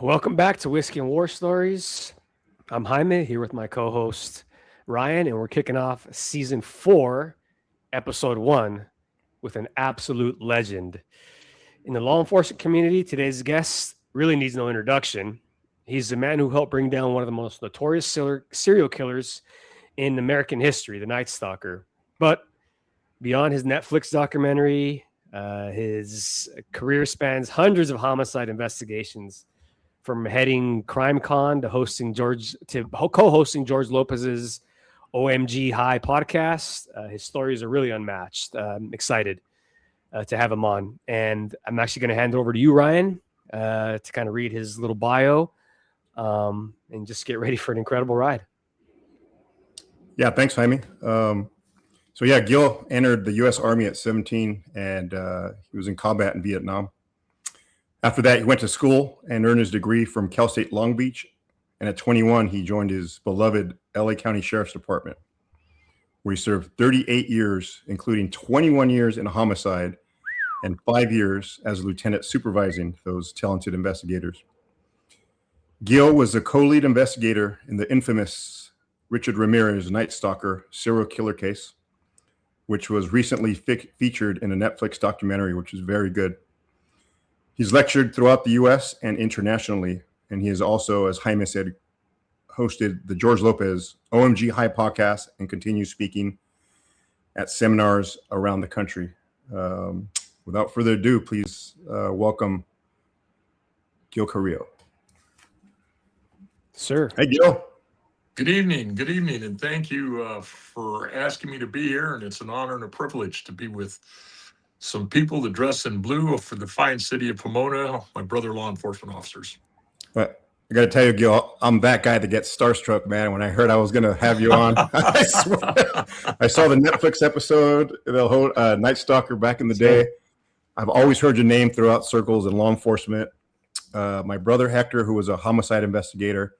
Welcome back to Whiskey and War Stories. I'm Jaime here with my co-host Ryan, and we're kicking off season 4, episode 1, with an absolute legend. In the law enforcement community, today's guest really needs no introduction. He's the man who helped bring down one of the most notorious serial killers in American history, the Night Stalker. But beyond his Netflix documentary, his career spans hundreds of homicide investigations, from heading Crime Con to co-hosting George Lopez's OMG High podcast. His stories are really unmatched. I'm excited to have him on, and I'm actually going to hand it over to you, Ryan, to kind of read his little bio, and just get ready for an incredible ride. Yeah, thanks, Jaime. Gil entered the U.S. Army at 17, and he was in combat in Vietnam. After that, he went to school and earned his degree from Cal State Long Beach. And at 21, he joined his beloved LA County Sheriff's Department, where he served 38 years, including 21 years in homicide and 5 years as a lieutenant supervising those talented investigators. Gil was the co-lead investigator in the infamous Richard Ramirez Night Stalker serial killer case, which was recently featured in a Netflix documentary, which is very good. He's lectured throughout the U.S. and internationally, and he has also, as Jaime said, hosted the George Lopez OMG High podcast and continues speaking at seminars around the country. Without further ado, please welcome Gil Carrillo. Sir. Hey, Gil. Good evening, and thank you for asking me to be here, and it's an honor and a privilege to be with some people that dress in blue for the fine city of Pomona, my brother law enforcement officers. But I got to tell you, Gil, I'm that guy that gets starstruck, man. When I heard I was going to have you on, I swear, I saw the Netflix episode, the whole Night Stalker back in the day. I've always heard your name throughout circles in law enforcement. My brother Hector, who was a homicide investigator,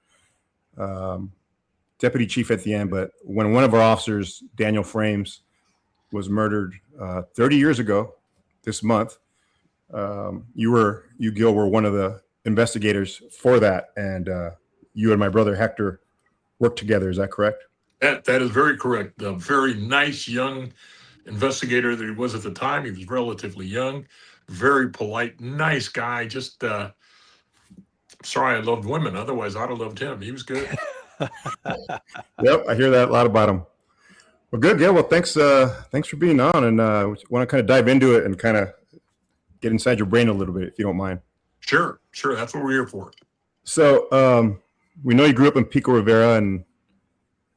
deputy chief at the end, but when one of our officers, Daniel Fraembs, was murdered 30 years ago this month, you, Gil, were one of the investigators for that, and you and my brother Hector worked together. Is that correct? That is very correct. A very nice young investigator that he was at the time. He was relatively young, very polite, nice guy. Just sorry I loved women. Otherwise, I'd have loved him. He was good. Yep, I hear that a lot about him. Well, good, Gil. Well, thanks for being on, and want to kind of dive into it and kind of get inside your brain a little bit, if you don't mind. Sure. That's what we're here for. So we know you grew up in Pico Rivera, and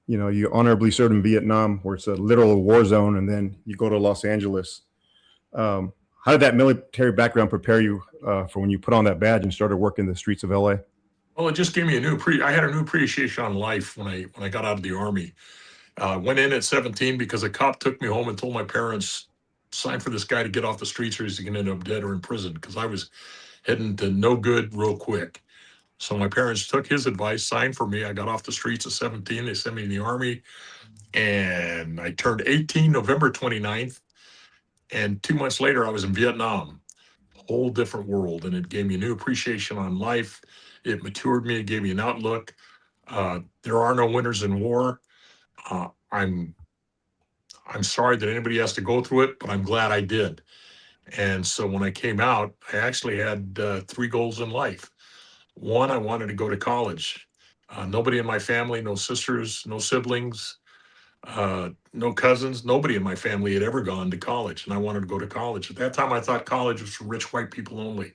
you honorably served in Vietnam, where it's a literal war zone, and then you go to Los Angeles. How did that military background prepare you for when you put on that badge and started working the streets of LA? Well, it just gave me I had a new appreciation on life when I got out of the Army. Went in at 17 because a cop took me home and told my parents, sign for this guy to get off the streets or he's going to end up dead or in prison, because I was heading to no good real quick. So my parents took his advice, signed for me. I got off the streets at 17. They sent me in the Army, and I turned 18 November 29th. And 2 months later, I was in Vietnam. Whole different world. And it gave me a new appreciation on life. It matured me. It gave me an outlook. There are no winners in war. I'm sorry that anybody has to go through it, but I'm glad I did. And so when I came out, I actually had 3 goals in life. One, I wanted to go to college. Nobody in my family, no sisters, no siblings, no cousins, nobody in my family had ever gone to college, and I wanted to go to college. At that time, I thought college was for rich white people only,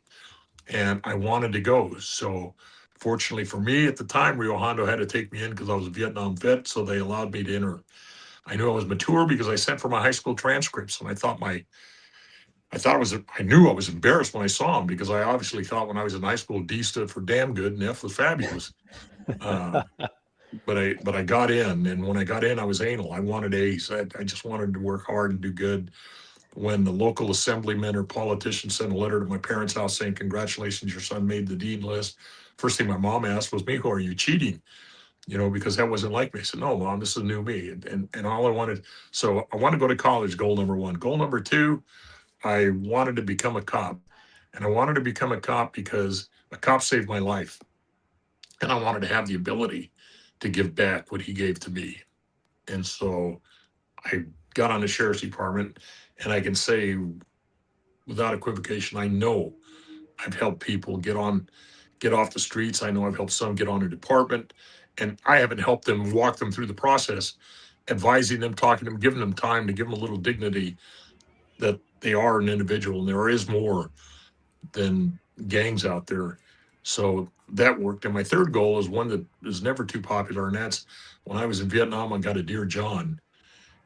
and I wanted to go. So fortunately for me, at the time, Rio Hondo had to take me in because I was a Vietnam vet, so they allowed me to enter. I knew I was mature because I sent for my high school transcripts, and I knew I was embarrassed when I saw them, because I obviously thought when I was in high school, D stood for damn good and F was fabulous. But I got in, and when I got in, I was anal. I wanted A's. I just wanted to work hard and do good. When the local assemblyman or politician sent a letter to my parents' house saying, "Congratulations, your son made the dean list," first thing my mom asked was, "Mijo, are you cheating?" Because that wasn't like me. I said, "No, Mom, this is new me." And all I wanted, so I want to go to college, goal number 1. Goal number 2, I wanted to become a cop. And I wanted to become a cop because a cop saved my life. And I wanted to have the ability to give back what he gave to me. And so I got on the sheriff's department, and I can say without equivocation, I know I've helped people get off the streets. I know I've helped some get on a department, and I haven't helped them walk them through the process, advising them, talking to them, giving them time to give them a little dignity that they are an individual and there is more than gangs out there. So that worked. And my third goal is one that is never too popular, and that's when I was in Vietnam, I got a Dear John.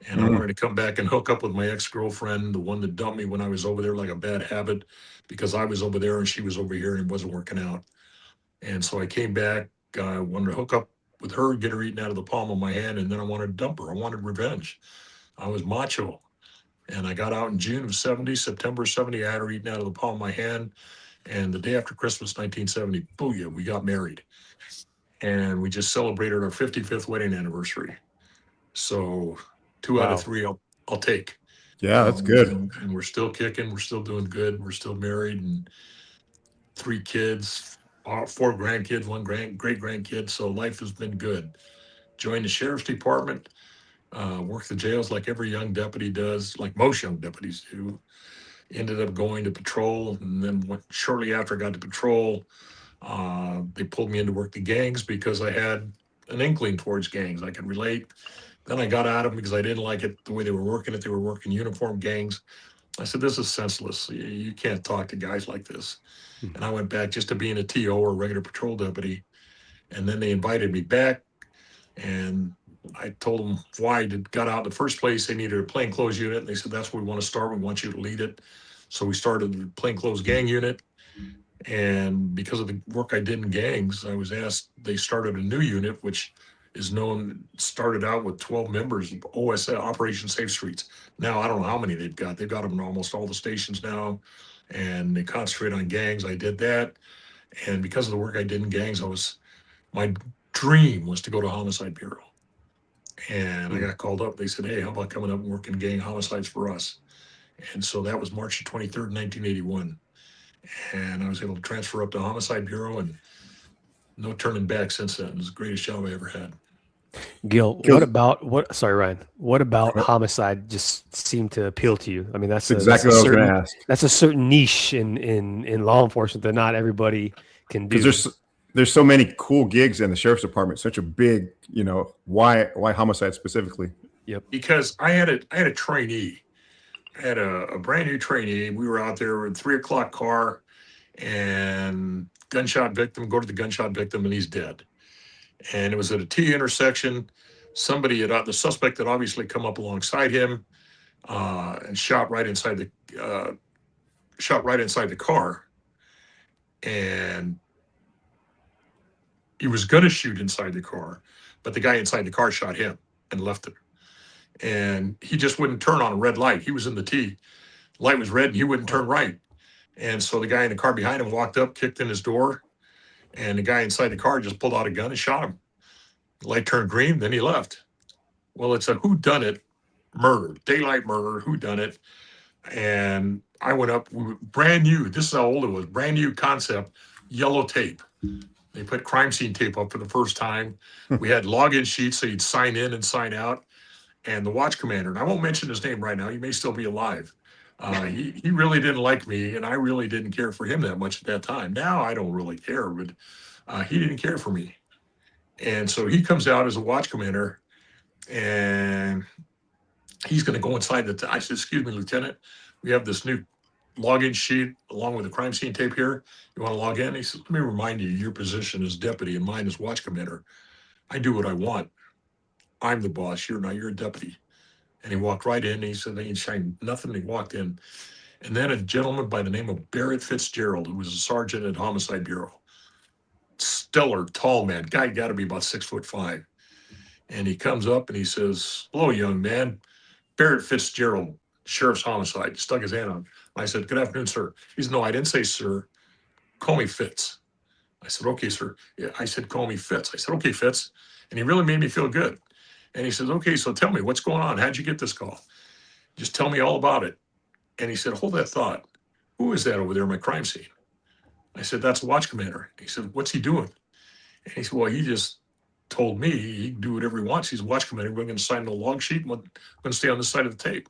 And I Mm. wanted to come back and hook up with my ex-girlfriend, the one that dumped me when I was over there like a bad habit, because I was over there and she was over here and it wasn't working out. And so I came back, wanted to hook up with her, get her eaten out of the palm of my hand, and then I wanted to dump her. I wanted revenge. I was macho. And I got out in June of 70, September 70, I had her eaten out of the palm of my hand. And the day after Christmas, 1970, booyah, we got married. And we just celebrated our 55th wedding anniversary. So 2 out of Wow. 3 I'll take. Yeah, that's good. And we're still kicking. We're still doing good. We're still married, and 3 kids, 4 grandkids, one great grandkid. So life has been good. Joined the sheriff's department, worked the jails like every young deputy does, like most young deputies do. Ended up going to patrol, and then shortly after I got to patrol, they pulled me in to work the gangs because I had an inkling towards gangs. I could relate. Then I got out of them because I didn't like it the way they were working it. They were working uniform gangs. I said, this is senseless. You can't talk to guys like this. Mhm. And I went back just to being a TO or regular patrol deputy. And then they invited me back, and I told them why I got out in the first place. They needed a plainclothes unit. And they said, that's where we want to start. We want you to lead it. So we started the plainclothes gang unit. And because of the work I did in gangs, I was asked, they started a new unit, which is known, started out with 12 members of OSA, Operation Safe Streets. Now, I don't know how many they've got. They've got them in almost all the stations now, and they concentrate on gangs. I did that. And because of the work I did in gangs, my dream was to go to Homicide Bureau. And I Mm. got called up. They said, hey, how about coming up and working gang homicides for us? And so that was March 23rd, 1981. And I was able to transfer up to Homicide Bureau, and no turning back since then. It was the greatest job I ever had. Gil, Kills. sorry, Ryan, what about homicide just seemed to appeal to you? I mean, That's exactly what I was going to ask. that's a certain niche in law enforcement that not everybody can Because do. there's so many cool gigs in the sheriff's department. Such a big, why homicide specifically? Yep. Because I had a trainee. I had a brand new trainee. We were out there with 3 o'clock car, and gunshot victim, go to the gunshot victim, and he's dead. And it was at a T intersection. The suspect had obviously come up alongside him, and shot right inside the car. And he was going to shoot inside the car, but the guy inside the car shot him and left him. And he just wouldn't turn on a red light. He was in the T. Light was red and he wouldn't turn right. And so the guy in the car behind him walked up, kicked in his door, and the guy inside the car just pulled out a gun and shot him. The light turned green, then he left. Well, it's a whodunit murder, daylight murder, whodunit. And I went up, brand new. This is how old it was, brand new concept, yellow tape. They put crime scene tape up for the first time. We had login sheets so you'd sign in and sign out. And the watch commander, and I won't mention his name right now, he may still be alive. He really didn't like me, and I really didn't care for him that much at that time. Now I don't really care, but he didn't care for me. And so he comes out as a watch commander, and he's going to go inside I said, excuse me, Lieutenant, we have this new login sheet along with the crime scene tape here. You want to log in? He said, let me remind you, your position as deputy and mine as watch commander. I do what I want. I'm the boss. You're not. You're a deputy. And he walked right in. And he said, they ain't saying nothing. He walked in. And then a gentleman by the name of Barrett Fitzgerald, who was a sergeant at Homicide Bureau, stellar, tall man, guy got to be about 6'5". And he comes up and he says, hello, young man. Barrett Fitzgerald, Sheriff's Homicide. Stuck his hand on. I said, good afternoon, sir. He said, no, I didn't say sir. Call me Fitz. I said, okay, sir. Yeah, I said, call me Fitz. I said, okay, Fitz. And he really made me feel good. And he says, okay, so tell me, what's going on? How'd you get this call? Just tell me all about it. And he said, hold that thought. who is that over there in my crime scene? I said, that's a watch commander. He said, what's he doing? And he said, well, he just told me he can do whatever he wants. He's a watch commander. We're going to sign the log sheet. And we're going to stay on this side of the tape.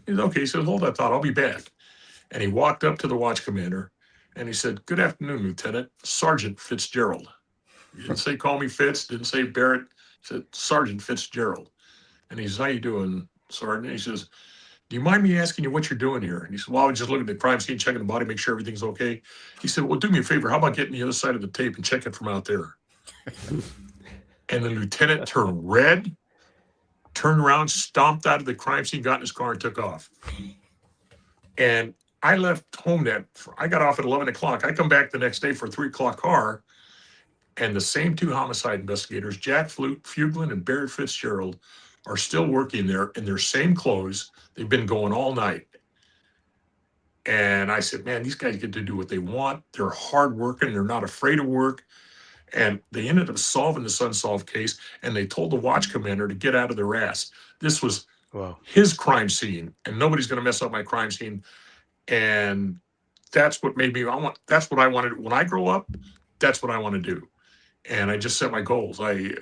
He said, okay. He said, hold that thought. I'll be back. And he walked up to the watch commander and he said, good afternoon, Lieutenant. Sergeant Fitzgerald. He didn't say call me Fitz, didn't say Barrett. He said, Sergeant Fitzgerald. And he says, how you doing, Sergeant? And he says, do you mind me asking you what you're doing here? And he said, well, I was just looking at the crime scene, checking the body, make sure everything's okay. He said, well, do me a favor. How about getting the other side of the tape and check it from out there? And the lieutenant turned red, turned around, stomped out of the crime scene, got in his car and took off. And I left home I got off at 11 o'clock. I come back the next day for a 3 o'clock car. And the same 2 homicide investigators, Jack Fuglin and Barrett Fitzgerald, are still working there in their same clothes. They've been going all night. And I said, man, these guys get to do what they want. They're hardworking. They're not afraid of work. And they ended up solving this unsolved case. And they told the watch commander to get out of their ass. This was his crime scene. And nobody's going to mess up my crime scene. And that's what made me, that's what I wanted. When I grow up, that's what I want to do. And I just set my goals. I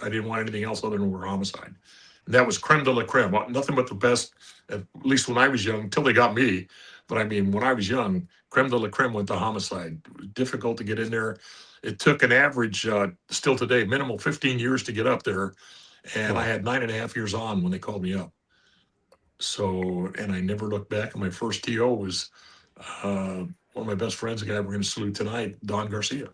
didn't want anything else other than work homicide. And that was creme de la creme. Nothing but the best, at least when I was young, until they got me. But I mean, when I was young, creme de la creme went to homicide. It was difficult to get in there. It took an average, still today, minimal 15 years to get up there. And I had 9.5 years on when they called me up. So, and I never looked back. And my first TO was one of my best friends, a guy we're going to salute tonight, Don Garcia.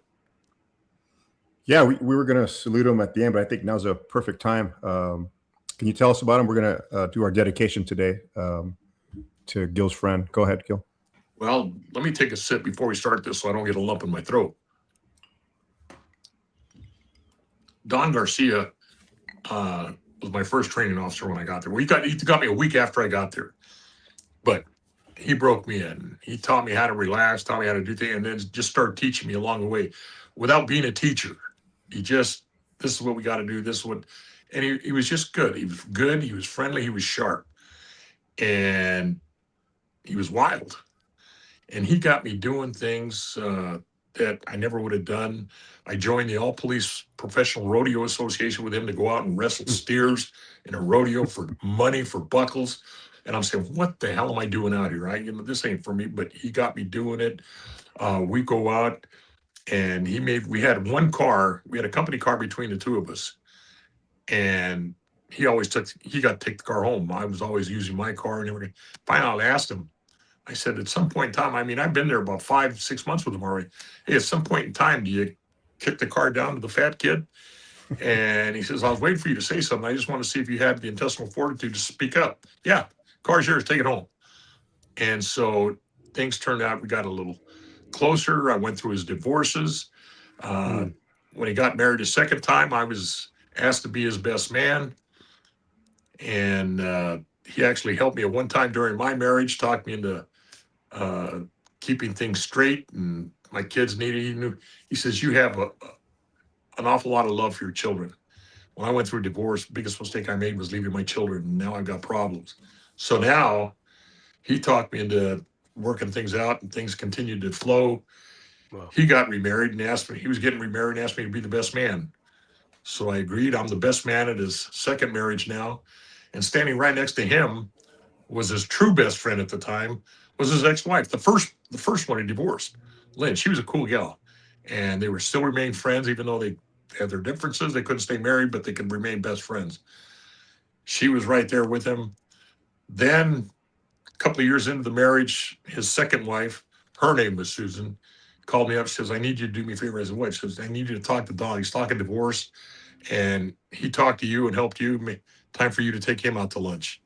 Yeah, we were going to salute him at the end, but I think now's a perfect time. Can you tell us about him? We're going to do our dedication today to Gil's friend. Go ahead, Gil. Well, let me take a sip before we start this so I don't get a lump in my throat. Don Garcia was my first training officer when I got there. Well, he got me a week after I got there. But he broke me in. He taught me how to relax, taught me how to do things, and then just started teaching me along the way without being a teacher. This is what we got to do. This is what, and he was just good. He was good. He was friendly. He was sharp. And he was wild. And he got me doing things that I never would have done. I joined the All Police Professional Rodeo Association with him to go out and wrestle steers in a rodeo for money, for buckles. And I'm saying, what the hell am I doing out here? This ain't for me, but he got me doing it. We go out and we had one car. We had a company car between the two of us. And he got to take the car home. I was always using my car and everything. Finally, I asked him, I said, at some point in time, I mean, I've been there about 5-6 months with him already. Hey, at some point in time, do you kick the car down to the fat kid? And he says, I was waiting for you to say something. I just want to see if you had the intestinal fortitude to speak up. Yeah, car's yours, take it home. And so things turned out, we got a little closer. I went through his divorces. When he got married a second time, I was asked to be his best man. And he actually helped me at one time during my marriage, talked me into keeping things straight, and my kids he says, you have an awful lot of love for your children. When I went through a divorce, the biggest mistake I made was leaving my children, and now I've got problems. So now he talked me into working things out, and things continued to flow. Wow. He got remarried and he was getting remarried and asked me to be the best man. So I agreed. I'm the best man at his second marriage now. And standing right next to him was his true best friend at the time, was his ex-wife, the first one he divorced, Lynn. She was a cool gal. And they still remained friends, even though they had their differences. They couldn't stay married, but they could remain best friends. She was right there with him. Then a couple of years into the marriage, his second wife, her name was Susan, called me up. She says, I need you to do me a favor. I said, what? She says, I need you to talk to Don. He's talking divorce. And he talked to you and helped you. Time for you to take him out to lunch.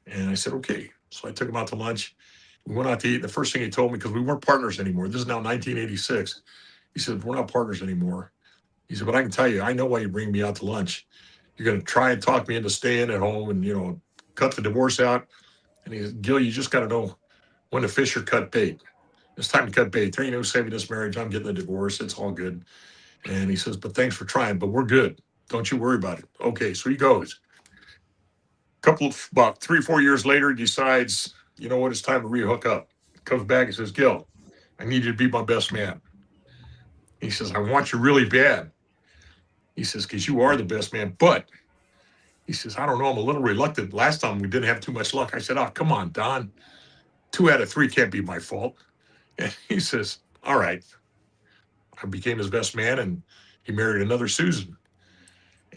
And I said, okay. So I took him out to lunch. We went out to eat. The first thing he told me, because we weren't partners anymore. This is now 1986. He said, we're not partners anymore. He said, but I can tell you, I know why you bring me out to lunch. You're going to try and talk me into staying at home and, cut the divorce out. And he said, Gil, you just got to know when to fish or cut bait. It's time to cut bait. There ain't no saving this marriage. I'm getting a divorce. It's all good. And he says, but thanks for trying, but we're good. Don't you worry about it. Okay, so he goes. About 3 or 4 years later, he decides, you know what, it's time to re-hook up. comes back and says, Gil, I need you to be my best man. He says, I want you really bad. He says, because you are the best man. But he says, I don't know. I'm a little reluctant. Last time we didn't have too much luck. I said, oh, come on, Don. 2 out of 3 can't be my fault. And he says, all right. I became his best man, and he married another Susan.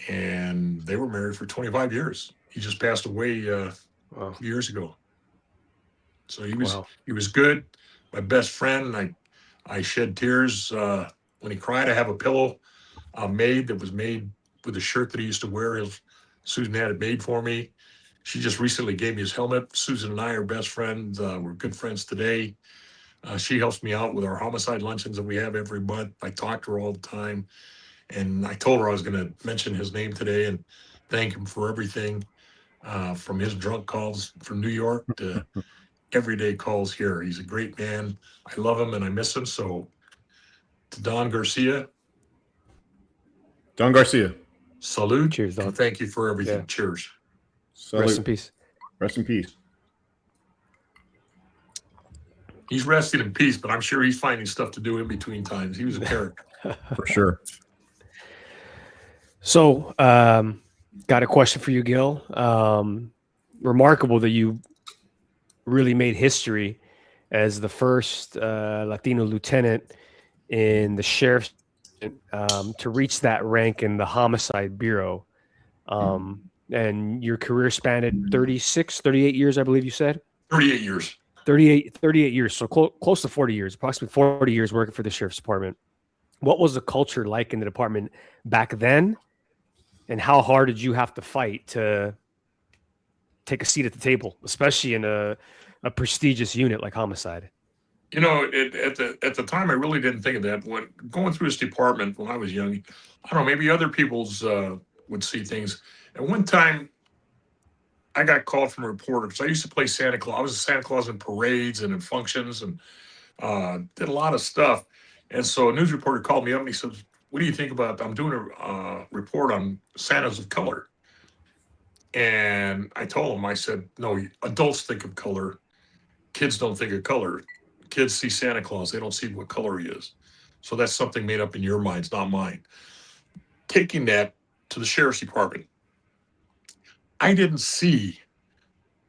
And they were married for 25 years. He just passed away a few years ago. So he was good. My best friend. I shed tears when he cried. I have a pillow made that was made with a shirt that he used to wear. Susan had it made for me. She just recently gave me his helmet. Susan and I are best friends. We're good friends today. She helps me out with our homicide luncheons that we have every month. I talk to her all the time. And I told her I was going to mention his name today and thank him for everything, from his drunk calls from New York to everyday calls here. He's a great man. I love him and I miss him. So to Don Garcia. Don Garcia. Salute. Cheers, Don. And thank you for everything. Yeah. Cheers. Salute. Rest in peace. Rest in peace. He's resting in peace, but I'm sure he's finding stuff to do in between times. He was a character. For sure. So, got a question for you, Gil. Remarkable that you really made history as the first Latino lieutenant in the sheriff's to reach that rank in the Homicide Bureau. And your career spanned 38 years, I believe you said? 38 years. 38 years. So close to 40 years, approximately 40 years working for the sheriff's department. What was the culture like in the department back then? And how hard did you have to fight to take a seat at the table, especially in a prestigious unit like Homicide? You know, at the time, I really didn't think of that. When going through this department when I was young, I don't know, maybe other people's would see things. At one time, I got called from a reporter because I used to play Santa Claus. I was a Santa Claus in parades and in functions and did a lot of stuff. And so a news reporter called me up and he said, what do you think about, I'm doing a report on Santas of color. And I told him, I said, no, adults think of color. Kids don't think of color. Kids see Santa Claus. They don't see what color he is. So that's something made up in your minds, not mine. Taking that to the sheriff's department, I didn't see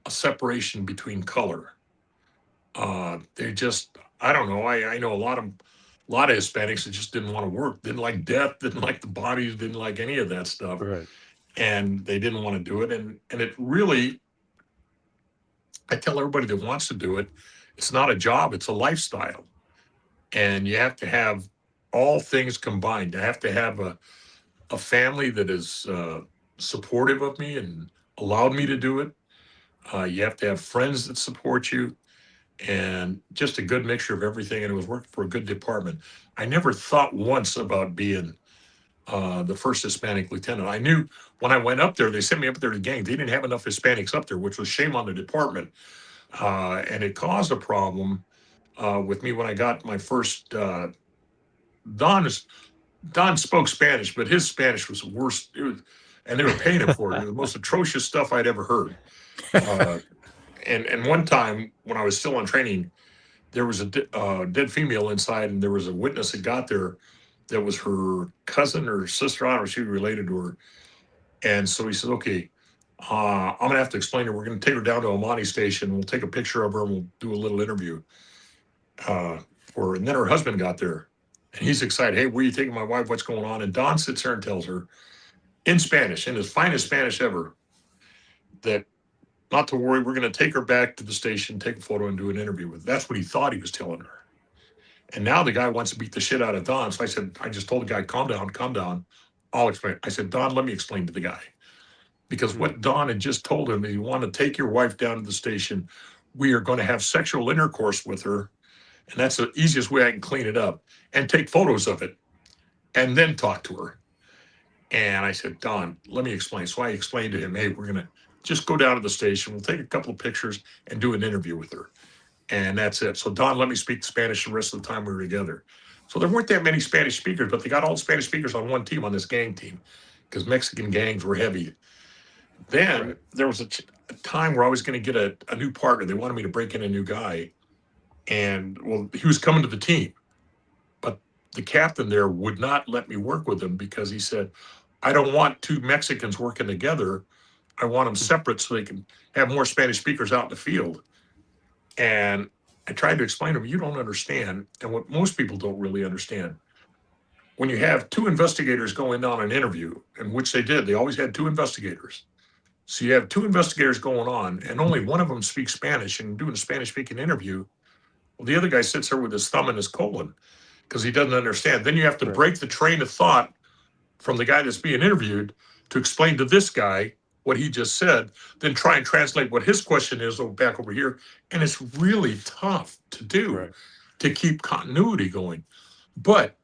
a separation between color. They just, I don't know. I know a lot of Hispanics that just didn't want to work, didn't like death, didn't like the bodies, didn't like any of that stuff. Right. And they didn't want to do it. And it really, I tell everybody that wants to do it, it's not a job, it's a lifestyle. And you have to have all things combined. I have to have a family that is supportive of me and allowed me to do it. You have to have friends that support you and just a good mixture of everything. And it was working for a good department. I never thought once about being the first Hispanic lieutenant. I knew when I went up there, they sent me up there to gang. They didn't have enough Hispanics up there, which was shame on the department. And it caused a problem with me when I got my first. Don spoke Spanish, but his Spanish was the worst. And they were paying him for it. It was the most atrocious stuff I'd ever heard. And one time when I was still on training, there was a dead female inside, and there was a witness that got there that was her cousin or sister, I don't know if she was related to her. And so he said, okay, I'm going to have to explain her. We're going to take her down to Amani Station. We'll take a picture of her and we'll do a little interview for her. And then her husband got there and he's excited. Hey, where are you taking my wife? What's going on? And Don sits there and tells her in Spanish, in his finest Spanish ever, that not to worry, we're going to take her back to the station, take a photo and do an interview with her. That's what he thought he was telling her. And now the guy wants to beat the shit out of Don. So I just told the guy, calm down. I'll explain. I said, Don, let me explain to the guy. Because what Don had just told him, you want to take your wife down to the station. We are going to have sexual intercourse with her. And that's the easiest way I can clean it up. And take photos of it. And then talk to her. And I said, Don, let me explain. So I explained to him, hey, we're going to just go down to the station. We'll take a couple of pictures and do an interview with her. And that's it. So Don let me speak Spanish the rest of the time we were together. So there weren't that many Spanish speakers, but they got all the Spanish speakers on one team, on this gang team, because Mexican gangs were heavy. Then there was a time where I was going to get a new partner. They wanted me to break in a new guy. And well, he was coming to the team, but the captain there would not let me work with him because he said, I don't want two Mexicans working together. I want them separate so they can have more Spanish speakers out in the field. And I tried to explain to him, you don't understand. And what most people don't really understand, when you have two investigators going on an interview, in which they did, they always had two investigators. So you have two investigators going on, and only one of them speaks Spanish and doing a Spanish speaking interview. Well, the other guy sits there with his thumb in his colon because he doesn't understand. Then you have to Right. break the train of thought from the guy that's being interviewed to explain to this guy what he just said, then try and translate what his question is back over here. And it's really tough to do Right. to keep continuity going. But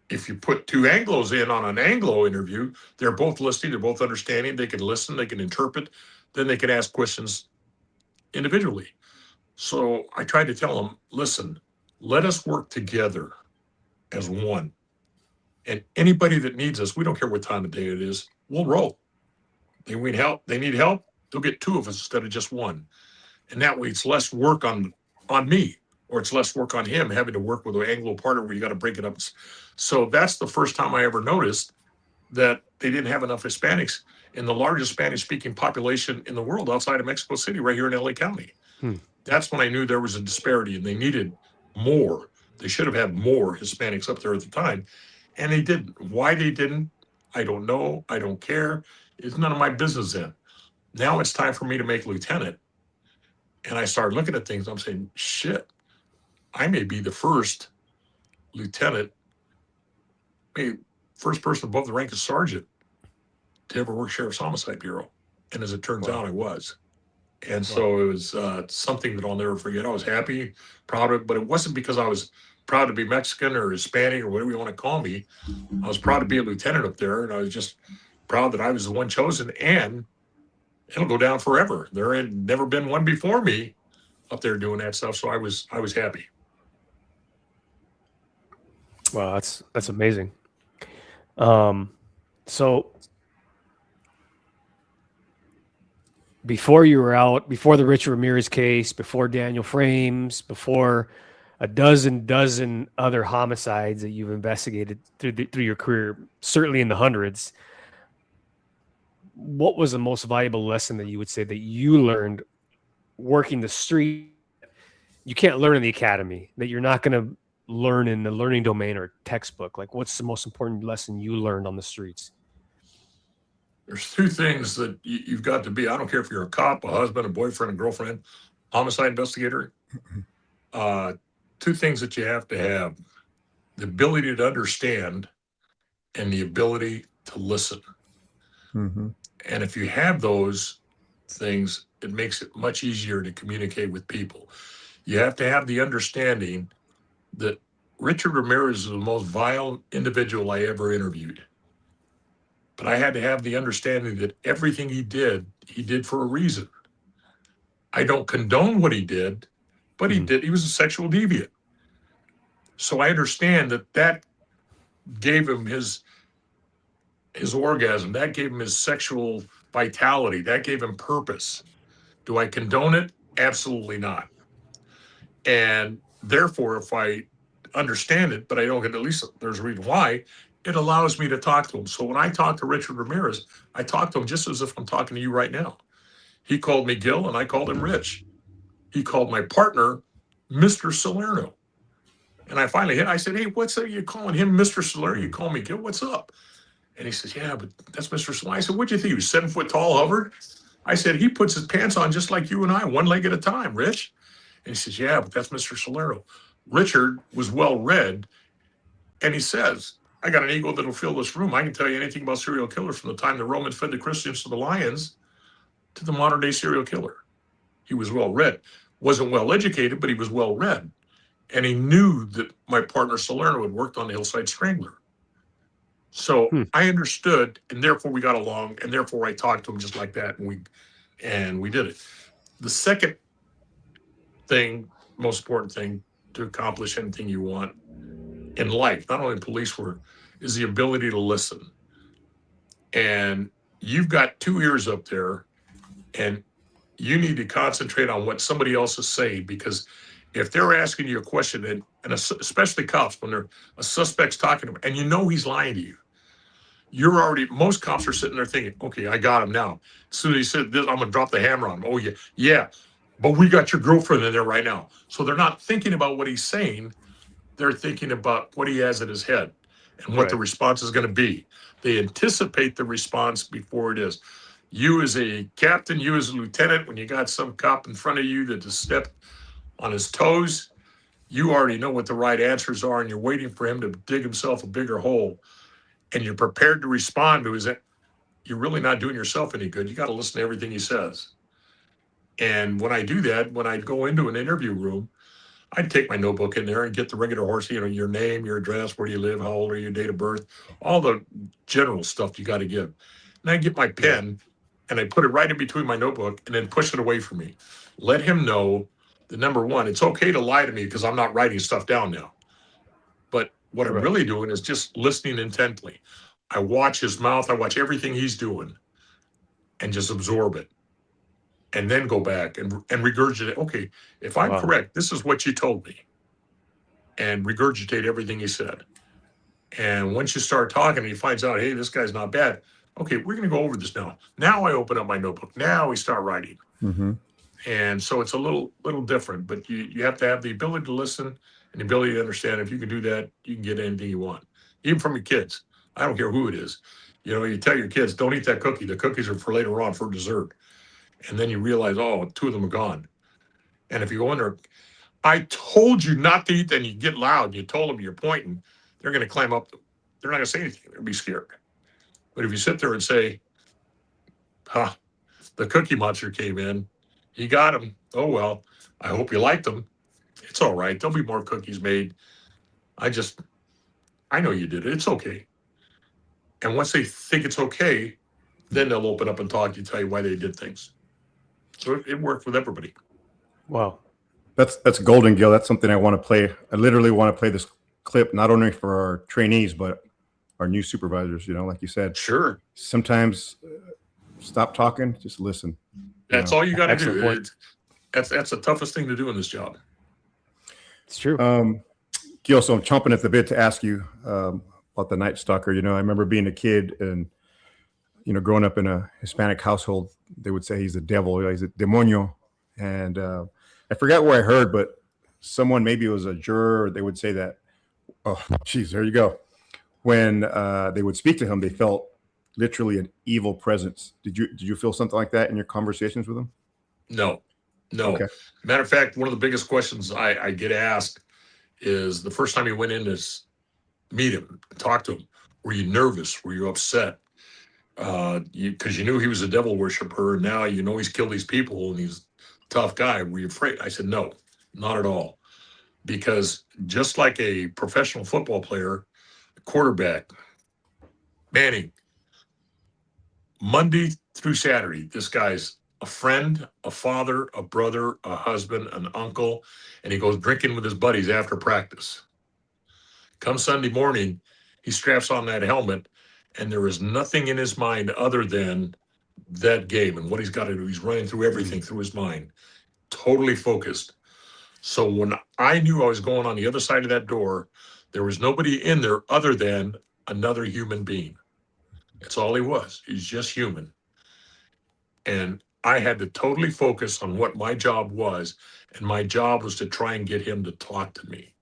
if you put two Anglos in on an Anglo interview, they're both listening, they're both understanding, they can listen, they can interpret, then they can ask questions individually. So I tried to tell them, listen, let us work together as one. And anybody that needs us, we don't care what time of day it is, we'll roll. They need help. They need help. They'll get two of us instead of just one. And that way, it's less work on me, or it's less work on him having to work with an Anglo partner where you got to break it up. So that's the first time I ever noticed that they didn't have enough Hispanics in the largest Spanish-speaking population in the world outside of Mexico City, right here in LA County. Hmm. That's when I knew there was a disparity and they needed more. They should have had more Hispanics up there at the time, and they didn't. Why they didn't, I don't know. I don't care. It's none of my business then. Now it's time for me to make lieutenant. And I started looking at things. I'm saying, shit, I may be the first lieutenant, maybe first person above the rank of sergeant to ever work Sheriff's Homicide Bureau. And as it turns Wow. out, I was. And so it was something that I'll never forget. I was happy, proud of it, but it wasn't because I was proud to be Mexican or Hispanic or whatever you want to call me. I was proud to be a lieutenant up there, and I was just proud that I was the one chosen, and it'll go down forever. There had never been one before me up there doing that stuff, so I was happy. Wow, that's amazing. So before you were out, before the Richard Ramirez case, before Daniel Fraembs, before a dozen other homicides that you've investigated through your career, certainly in the hundreds, what was the most valuable lesson that you would say that you learned working the street? You can't learn in the academy, that you're not going to learn in the learning domain or textbook. Like, what's the most important lesson you learned on the streets? There's two things that you've got to be. I don't care if you're a cop, a husband, a boyfriend, a girlfriend, homicide investigator. Two things that you have to have: the ability to understand and the ability to listen. Mm-hmm. And if you have those things, it makes it much easier to communicate with people. You have to have the understanding that Richard Ramirez is the most vile individual I ever interviewed. But I had to have the understanding that everything he did for a reason. I don't condone what he did, but he did. He was a sexual deviant. So I understand that gave him his orgasm. That gave him his sexual vitality. That gave him purpose. Do I condone it? Absolutely not. And therefore, if I understand it, but I don't get, at least there's a reason why, it allows me to talk to him. So when I talk to Richard Ramirez, I talk to him just as if I'm talking to you right now. He called me Gil and I called him Rich. He called my partner Mr. Salerno. And I finally hit, I said, hey, what's up? You're calling him Mr. Salerno? You call me Gil? What's up? And he says, yeah, but that's Mr. Salerno. I said, what'd you think? He was 7 foot tall, hovered? I said, he puts his pants on just like you and I, one leg at a time, Rich. And he says, yeah, but that's Mr. Salerno. Richard was well read. And he says, I got an ego that'll fill this room. I can tell you anything about serial killers from the time the Romans fed the Christians to the lions to the modern day serial killer. He was well read. Wasn't well educated, but he was well read. And he knew that my partner Salerno had worked on the Hillside Strangler. So I understood, and therefore we got along, and therefore I talked to him just like that, and we did it. The second thing, most important thing to accomplish anything you want in life, not only in police work, is the ability to listen. And you've got two ears up there, and you need to concentrate on what somebody else is saying, because If they're asking you a question, and especially cops, when they're a suspect's talking to him, and you know he's lying to you, you're already, most cops are sitting there thinking, okay, I got him now. As soon as he said this, I'm going to drop the hammer on him. Oh, yeah, yeah. But we got your girlfriend in there right now. So they're not thinking about what he's saying. They're thinking about what he has in his head and what the Right. response is going to be. They anticipate the response before it is. You as a captain, you as a lieutenant, when you got some cop in front of you that has stepped on his toes, you already know what the right answers are, and you're waiting for him to dig himself a bigger hole. And you're prepared to respond to his, you're really not doing yourself any good. You got to listen to everything he says. And when I do that, when I go into an interview room, I'd take my notebook in there and get the regular horse, your name, your address, where do you live, how old are you, date of birth, all the general stuff you got to give. And I get my pen and I put it right in between my notebook and then push it away from me. Let him know that, number one, it's okay to lie to me because I'm not writing stuff down now. But what I'm Right. really doing is just listening intently. I watch his mouth, I watch everything he's doing and just absorb it. And then go back and regurgitate. Okay, if I'm Wow. correct, this is what you told me, and regurgitate everything he said. And once you start talking, and he finds out, hey, this guy's not bad. Okay, we're going to go over this now. Now I open up my notebook. Now we start writing, Mm-hmm. and so it's a little different. But you have to have the ability to listen and the ability to understand. If you can do that, you can get anything you want, even from your kids. I don't care who it is. You tell your kids, don't eat that cookie. The cookies are for later on for dessert. And then you realize, oh, two of them are gone. And if you go in there, I told you not to eat, then you get loud. You told them you're pointing. They're going to climb up. They're not going to say anything. They're going to be scared. But if you sit there and say, huh, the cookie monster came in, he got him. Oh, well, I hope you liked them. It's all right. There'll be more cookies made. I know you did it. It's okay. And once they think it's okay, then they'll open up and talk to you, tell you why they did things. So it worked with everybody. Wow. That's golden, Gil. That's something I want to play. I literally want to play this clip not only for our trainees but our new supervisors. Like you said, Sure. sometimes stop talking, just listen. That's all you got to Excellent do. point. That's the toughest thing to do in this job. It's true. Gil, so I'm chomping at the bit to ask you about the Night Stalker. I remember being a kid and growing up in a Hispanic household. They would say he's a devil, he's a demonio, and I forgot where I heard, but someone, maybe it was a juror, they would say that. Oh, geez, there you go. When they would speak to him, they felt literally an evil presence. Did you feel something like that in your conversations with him? No. Okay. Matter of fact, one of the biggest questions I get asked is the first time you went in to meet him, talk to him, were you nervous? Were you upset? Because you knew he was a devil worshiper, and now he's killed these people and he's a tough guy. Were you afraid? I said, no, not at all. Because just like a professional football player, a quarterback, Manning, Monday through Saturday, this guy's a friend, a father, a brother, a husband, an uncle, and he goes drinking with his buddies after practice. Come Sunday morning, he straps on that helmet, and there is nothing in his mind other than that game and what he's got to do. He's running through everything through his mind, totally focused. So when I knew I was going on the other side of that door, there was nobody in there other than another human being. That's all he was. He's just human. And I had to totally focus on what my job was. And my job was to try and get him to talk to me.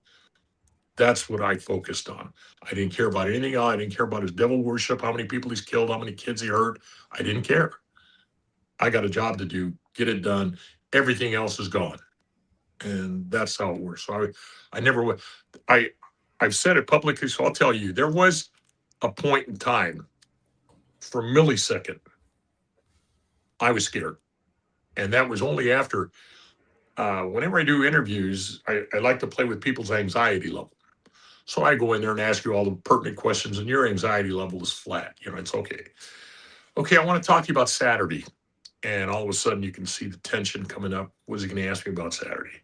That's what I focused on. I didn't care about anything else. I didn't care about his devil worship, how many people he's killed, how many kids he hurt. I didn't care. I got a job to do, get it done. Everything else is gone. And that's how it works. So I never would. I've said it publicly, so I'll tell you, there was a point in time for a millisecond, I was scared. And that was only after, whenever I do interviews, I like to play with people's anxiety level. So I go in there and ask you all the pertinent questions, and your anxiety level is flat. It's okay. Okay, I want to talk to you about Saturday. And all of a sudden, you can see the tension coming up. What is he going to ask me about Saturday?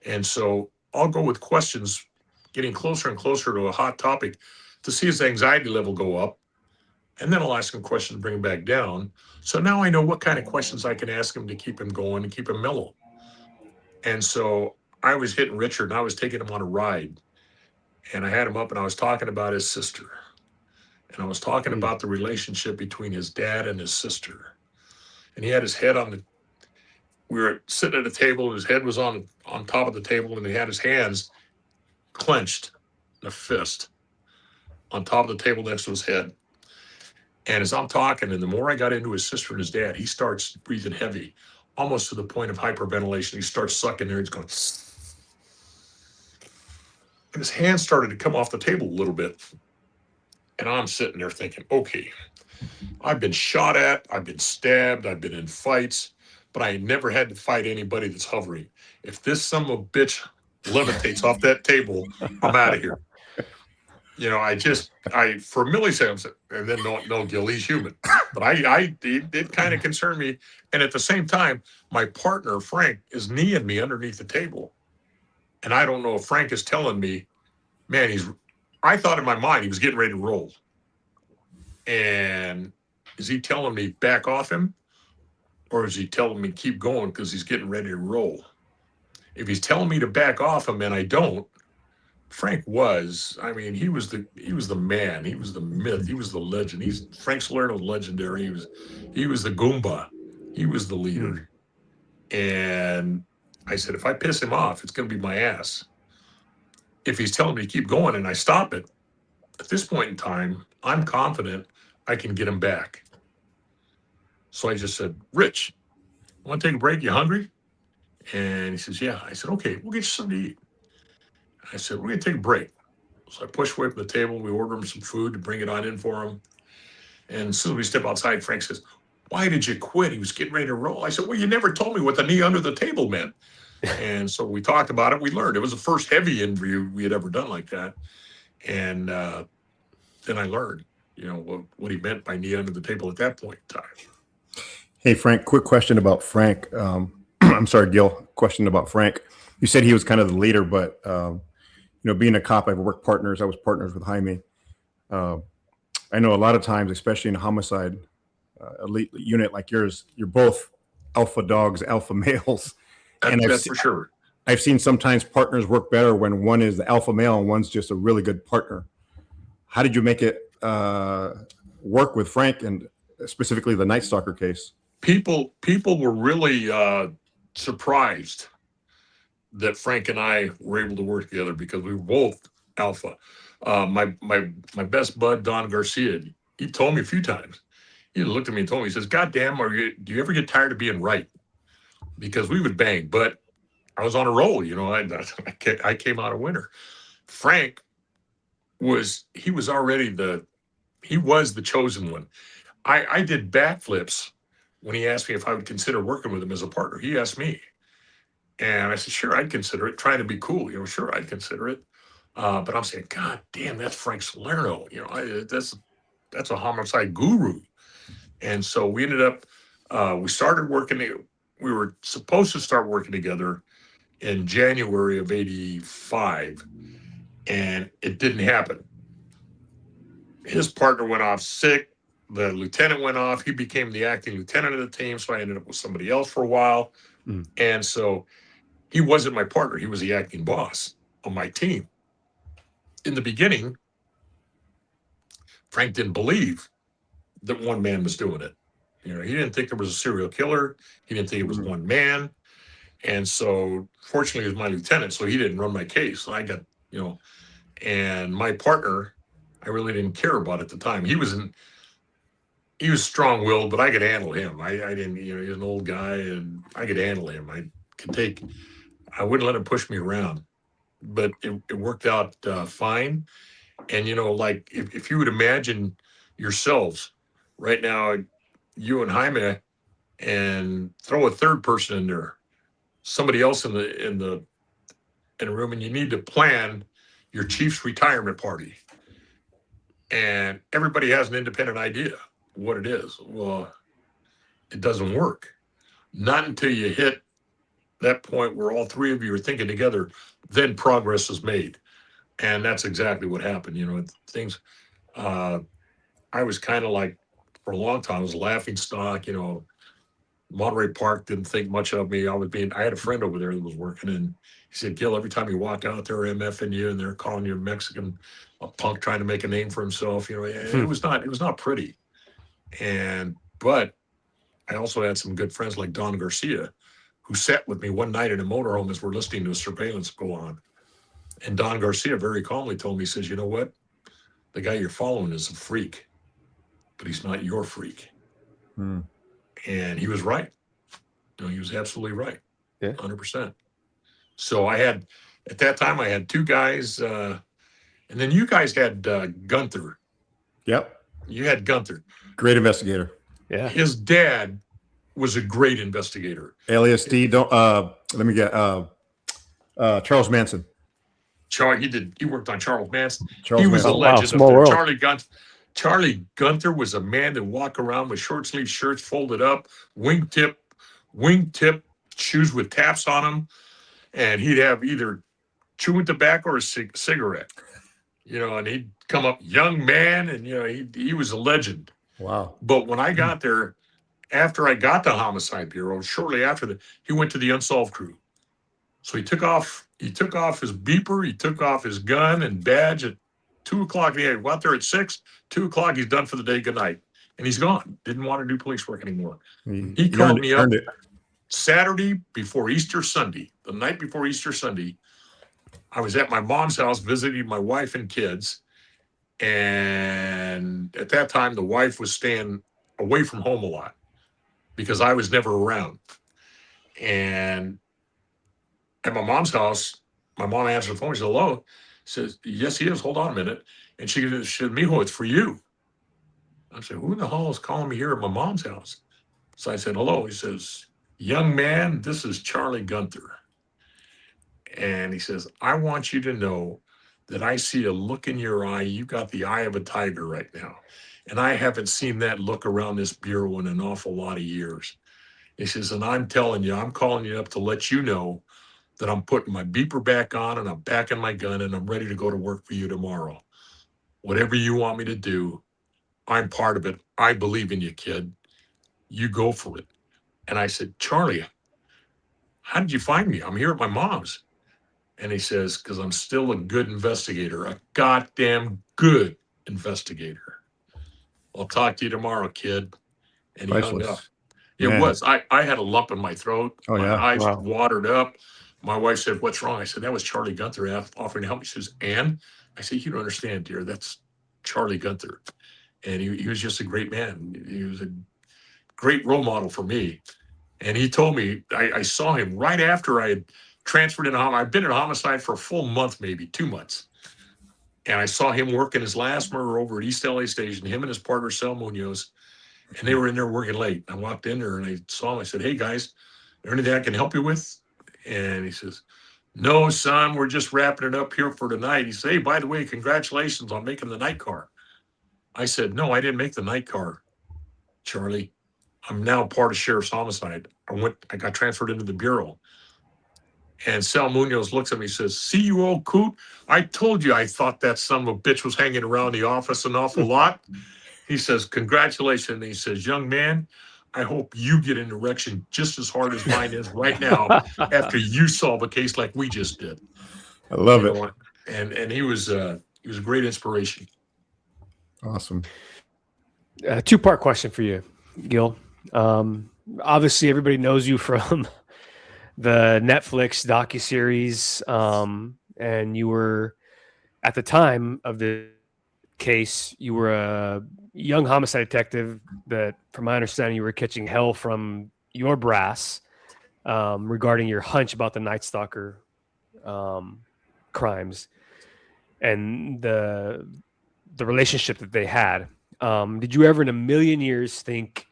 And so I'll go with questions, getting closer and closer to a hot topic to see his anxiety level go up. And then I'll ask him questions to bring him back down. So now I know what kind of questions I can ask him to keep him going and keep him mellow. And so I was hitting Richard and I was taking him on a ride, and I had him up and I was talking about his sister, and I was talking Mm. about the relationship between his dad and his sister, and he had his head on the. We were sitting at a table, and his head was on top of the table, and he had his hands clenched in a fist on top of the table next to his head. And as I'm talking, and the more I got into his sister and his dad, he starts breathing heavy, almost to the point of hyperventilation. He starts sucking there. He's going, and his hands started to come off the table a little bit. And I'm sitting there thinking, okay, I've been shot at, I've been stabbed, I've been in fights, but I never had to fight anybody that's hovering. If this son of a bitch levitates off that table, I'm out of here. I for a millisecond, and then no, Gil, he's human. But it kind of concerned me. And at the same time, my partner, Frank, is kneeing me underneath the table. And I don't know if Frank is telling me, man, I thought in my mind he was getting ready to roll. And is he telling me back off him? Or is he telling me keep going because he's getting ready to roll? If he's telling me to back off him and I don't, Frank was, I mean, he was the man, he was the myth, he was the legend. Frank Salerno legendary. He was the Goomba, he was the leader. And I said, if I piss him off, it's going to be my ass. If he's telling me to keep going and I stop it, at this point in time, I'm confident I can get him back. So I just said, Rich, want to take a break? You hungry? And he says, yeah. I said, okay, we'll get you something to eat. I said, we're going to take a break. So I pushed away from the table. We ordered him some food to bring it on in for him. And as soon as we step outside, Frank says, why did you quit? He was getting ready to roll. I said, well, you never told me what the knee under the table meant. And so we talked about it. We learned. It was the first heavy interview we had ever done like that. And then I learned, what he meant by knee under the table at that point in time. Hey, Frank, quick question about Frank. I'm sorry, Gil, question about Frank. You said he was kind of the leader, but, being a cop, I was partners with Jaime. I know a lot of times, especially in a homicide elite unit like yours, you're both alpha dogs, alpha males. That's for sure. I've seen sometimes partners work better when one is the alpha male and one's just a really good partner. How did you make it work with Frank and specifically the Night Stalker case? People were really surprised that Frank and I were able to work together because we were both alpha. My best bud, Don Garcia, he told me a few times. He looked at me and told me, he says, God damn, do you ever get tired of being right? Because we would bang, but I was on a roll, I came out a winner. Frank was the chosen one. I did backflips when he asked me if I would consider working with him as a partner. He asked me. And I said, sure, I'd consider it, trying to be cool. Sure, I'd consider it. But I'm saying, God damn, that's Frank Salerno. That's a homicide guru. And so we ended up, we started working. We were supposed to start working together in January of '85, and it didn't happen. His partner went off sick. The lieutenant went off. He became the acting lieutenant of the team. So I ended up with somebody else for a while. And so he wasn't my partner. He was the acting boss on my team. In the beginning, Frank didn't believe that one man was doing it. He didn't think there was a serial killer. He didn't think it was one man. And so fortunately, he was my lieutenant, so he didn't run my case. So I got, and my partner, I really didn't care about at the time. He was strong-willed, but I could handle him. I didn't, he was an old guy, and I could handle him. I wouldn't let him push me around. But it worked out fine. And, like if you would imagine yourselves right now, you and Jaime, and throw a third person in there, somebody else in the room, and you need to plan your chief's retirement party. And everybody has an independent idea what it is. Well, it doesn't work. Not until you hit that point where all three of you are thinking together, then progress is made. And that's exactly what happened. Things, I was kind of like, for a long time, I was laughing stock, Monterey Park didn't think much of me. I had a friend over there that was working, and he said, Gil, every time you walk out there, MFing you, and they're calling you a Mexican, a punk trying to make a name for himself. It was not pretty. But I also had some good friends like Don Garcia, who sat with me one night in a motorhome as we're listening to a surveillance go on. And Don Garcia very calmly told me, he says, you know what? The guy you're following is a freak, but he's not your freak. Hmm. And he was right. He was absolutely right. Yeah. 100%. So at that time, I had two guys, and then you guys had Gunther. Yep. You had Gunther. Great investigator. Yeah. His dad was a great investigator. Alias D. Don't let me get Charles Manson. He worked on Charles Manson. Charles He was Manson. a Oh, wow, legend small up there. world. Charlie Gunther was a man that walked around with short sleeve shirts folded up, wingtip shoes with taps on them, and he'd have either chewing tobacco or a cigarette. And he'd come up, young man, and he was a legend. Wow. But when I got there, after I got the Homicide Bureau, shortly after that, he went to the Unsolved crew. So he took off his beeper, he took off his gun and badge at 2:00. He had got there at 6, 2:00, he's done for the day. Good night. And he's gone. Didn't want to do police work anymore. He called me up Saturday before Easter Sunday, the night before Easter Sunday. I was at my mom's house visiting my wife and kids. And at that time, the wife was staying away from home a lot because I was never around. And at my mom's house, my mom answered the phone. She said, hello. Says, yes, he is. Hold on a minute. And she said, Mijo, it's for you. I said, who the hell is calling me here at my mom's house? So I said, hello. He says, young man, this is Charlie Gunther. And he says, I want you to know that I see a look in your eye. You got the eye of a tiger right now. And I haven't seen that look around this bureau in an awful lot of years. He says, and I'm telling you, I'm calling you up to let you know that I'm putting my beeper back on and I'm backing my gun and I'm ready to go to work for you tomorrow. Whatever you want me to do, I'm part of it. I believe in you, kid. You go for it. And I said, Charlie, how did you find me? I'm here at my mom's. And he says, because I'm still a good investigator, a goddamn good investigator. I'll talk to you tomorrow, kid. And he hung up. It was. I had a lump in my throat. My eyes watered up. My wife said, what's wrong? I said, that was Charlie Gunther offering to help me. She says, and? I said, you don't understand, dear. That's Charlie Gunther. And he was just a great man. He was a great role model for me. And he told me, I saw him right after I had transferred into Homicide. I'd been in Homicide for a full month, maybe 2 months. And I saw him working his last murder over at East LA Station, him and his partner, Sal Munoz. And they were in there working late. I walked in there and I saw him. I said, hey, guys, is there anything I can help you with? And he says, no, son, we're just wrapping it up here for tonight. He said, hey, by the way, congratulations on making the night car. I said, no, I didn't make the night car, Charlie. I'm now part of Sheriff's Homicide. I got transferred into the Bureau. And Sal Munoz looks at me and says, see you old coot? I told you I thought that son of a bitch was hanging around the office an awful lot. He says, congratulations. And he says, young man, I hope you get an erection just as hard as mine is right now after you solve a case like we just did. I love it. And he was a great inspiration. Awesome. Two-part question for you, Gil. Obviously, everybody knows you from the Netflix docuseries, and you were, at the time of the case, you were a young homicide detective that, from my understanding, you were catching hell from your brass regarding your hunch about the Night Stalker crimes and the relationship that they had. Did you ever in a million years think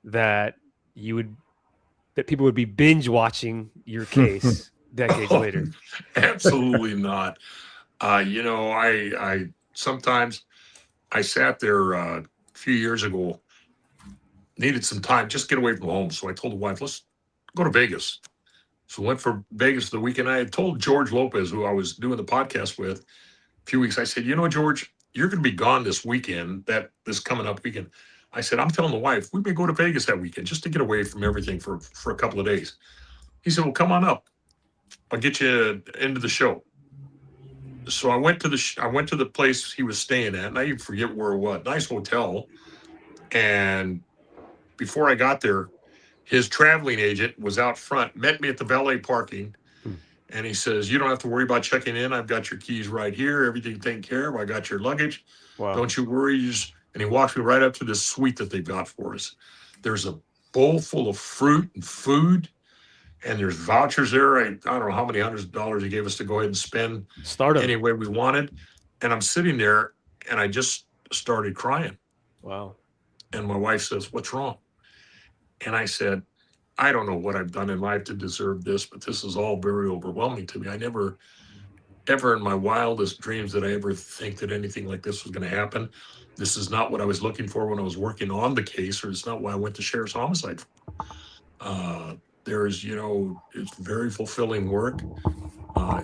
that people would be binge watching your case decades later? Absolutely not. I sometimes I sat there a few years ago, needed some time, just get away from home. So I told the wife, let's go to Vegas. So went for Vegas the weekend. I had told George Lopez, who I was doing the podcast with a few weeks, I said, George, you're going to be gone this weekend, this coming up weekend. I said, I'm telling the wife, we may go to Vegas that weekend just to get away from everything for a couple of days. He said, well, come on up. I'll get you into the show. So I went to the place he was staying at, and I even forget where it was. Nice hotel. And before I got there, his traveling agent was out front, met me at the valet parking, Hmm. and he says, you don't have to worry about checking in. I've got your keys right here. Everything taken care of. I got your luggage. Wow. Don't you worry. And he walks me right up to this suite that they've got for us. There's a bowl full of fruit and food, and there's vouchers there. I don't know how many hundreds of dollars he gave us to go ahead and spend Stardom. any way we wanted. And I'm sitting there, and I just started crying. Wow. And my wife says, what's wrong? And I said, I don't know what I've done in life to deserve this, but this is all very overwhelming to me. I never, ever in my wildest dreams did I ever think that anything like this was going to happen. This is not what I was looking for when I was working on the case, or it's not why I went to Sheriff's Homicide. There's, it's very fulfilling work.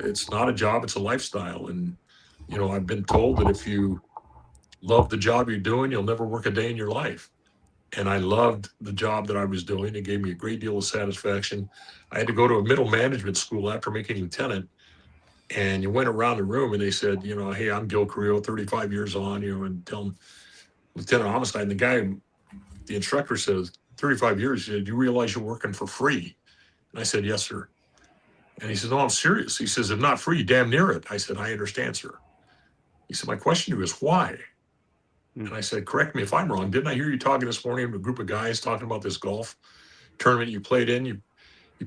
It's not a job, it's a lifestyle. And, I've been told that if you love the job you're doing, you'll never work a day in your life. And I loved the job that I was doing. It gave me a great deal of satisfaction. I had to go to a middle management school after making lieutenant. And you went around the room and they said, hey, I'm Gil Carrillo, 35 years on, and tell them Lieutenant Homicide. And the instructor says, 35 years, do you realize you're working for free? And I said, yes, sir. And he said, no, I'm serious. He says, if not free, damn near it. I said, I understand, sir. He said, my question to you is why? And I said, correct me if I'm wrong. Didn't I hear you talking this morning to a group of guys talking about this golf tournament you played in? You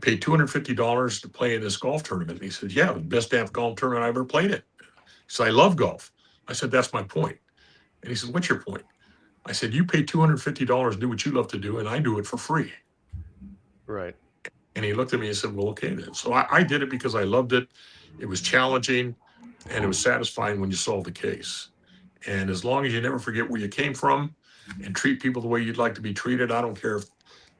paid $250 to play in this golf tournament. And he said, yeah, the best damn golf tournament I've ever played in. He said, I love golf. I said, that's my point. And he said, what's your point? I said, you pay $250 to do what you love to do, and I do it for free. Right. And he looked at me and said, well, okay then. So I did it because I loved it. It was challenging, and it was satisfying when you solved the case. And as long as you never forget where you came from and treat people the way you'd like to be treated, I don't care if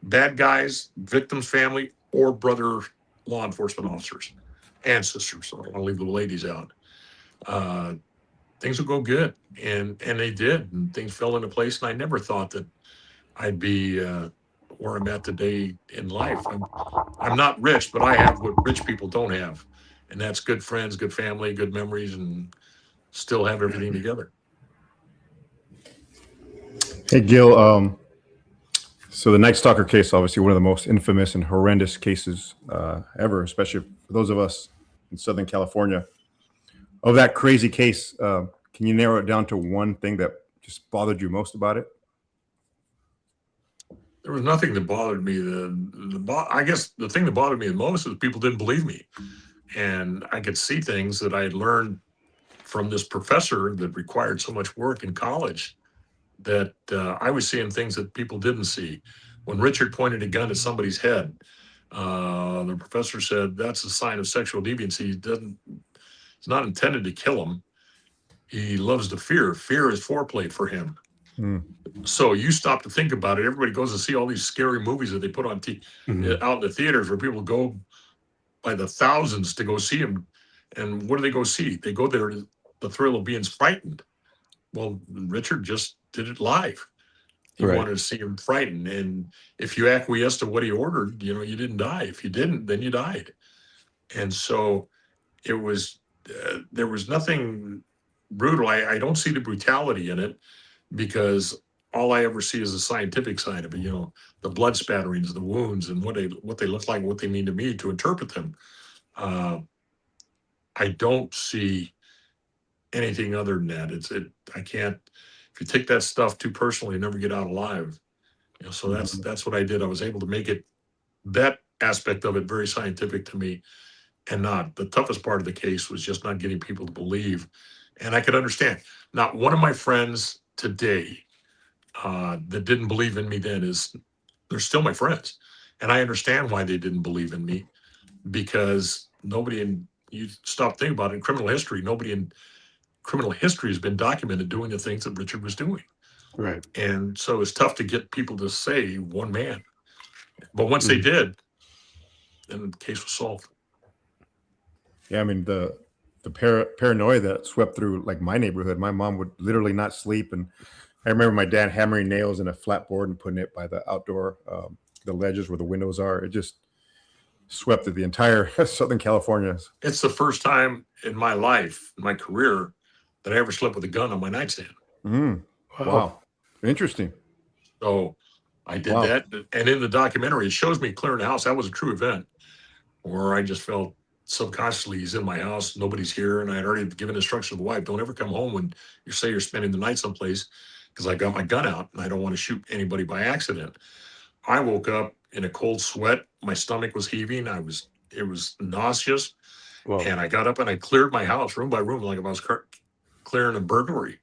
bad guys, victim's family, or brother law enforcement officers and sisters. So I'll leave the ladies out. Things will go good. And they did. And things fell into place. And I never thought that I'd be where I'm at today in life. I'm not rich, but I have what rich people don't have. And that's good friends, good family, good memories, and still have everything together. Hey, Gil. So the Night Stalker case, obviously one of the most infamous and horrendous cases ever, especially for those of us in Southern California. Of that crazy case, can you narrow it down to one thing that just bothered you most about it? There was nothing that bothered me. I guess the thing that bothered me the most is people didn't believe me, and I could see things that I had learned from this professor that required so much work in college that I was seeing things that people didn't see. When Richard pointed a gun at somebody's head, the professor said that's a sign of sexual deviancy. It's not intended to kill him. He loves to fear. Fear is foreplay for him. So you stop to think about it. Everybody goes to see all these scary movies that they put on out in the theaters where people go by the thousands to go see them. And what do they go see? They go there to the thrill of being frightened. Well, Richard just did it live. He wanted to see him frightened. And if you acquiesced to what he ordered, you didn't die. If you didn't, then you died. And so it was, there was nothing brutal. I don't see the brutality in it because all I ever see is the scientific side of it, the blood spatterings, the wounds, and what they look like, what they mean to me to interpret them. I don't see anything other than that. I can't, if you take that stuff too personally, you never get out alive. So that's what I did. I was able to make it, that aspect of it, very scientific to me. And not the toughest part of the case was just not getting people to believe. And I could understand. Not one of my friends today that didn't believe in me then they're still my friends. And I understand why they didn't believe in me, because you stop thinking about it, in criminal history, nobody in criminal history has been documented doing the things that Richard was doing. Right. And so it's tough to get people to say one man. But once they did, then the case was solved. Yeah, I mean, the paranoia that swept through like my neighborhood. My mom would literally not sleep, and I remember my dad hammering nails in a flat board and putting it by the outdoor, the ledges where the windows are. It just swept through the entire Southern California. It's the first time in my life, my career, that I ever slept with a gun on my nightstand. Mm. Wow. Interesting. So I did Wow. that. And in the documentary, it shows me clearing the house. That was a true event where I just felt subconsciously he's in my house, nobody's here. And I had already given instructions to the wife, don't ever come home when you say you're spending the night someplace, because I got my gun out and I don't want to shoot anybody by accident. I woke up in a cold sweat. My stomach was heaving. It was nauseous. Whoa. And I got up and I cleared my house room by room, like if I was clearing a burglary.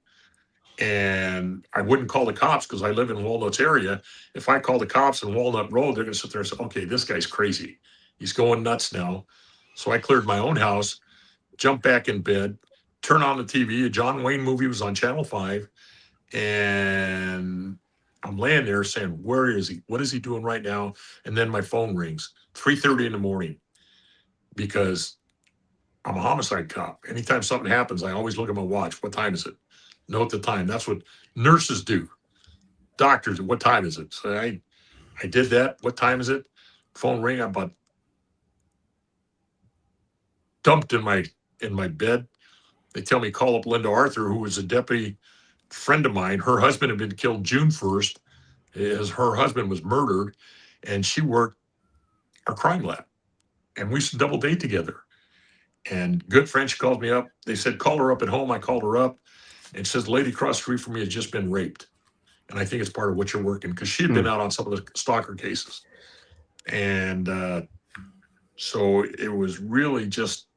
And I wouldn't call the cops because I live in Walnut's area. If I call the cops in Walnut Road, they're going to sit there and say, okay, this guy's crazy. He's going nuts now. So I cleared my own house, jumped back in bed, turned on the TV. A John Wayne movie was on Channel 5. And I'm laying there saying, where is he? What is he doing right now? And then my phone rings, 3:30 in the morning, because I'm a homicide cop. Anytime something happens, I always look at my watch. What time is it? Note the time. That's what nurses do. Doctors, what time is it? So I did that. What time is it? Phone ring. I'm about dumped in my bed. They tell me call up Linda Arthur, who was a deputy friend of mine. Her husband had been killed June 1st, as her husband was murdered, and she worked a crime lab. And we used to double date together. And good friend, she called me up. They said, call her up at home. I called her up and says, the lady across the street from me has just been raped. And I think it's part of what you're working, because she had been out on some of the stalker cases. And so it was really just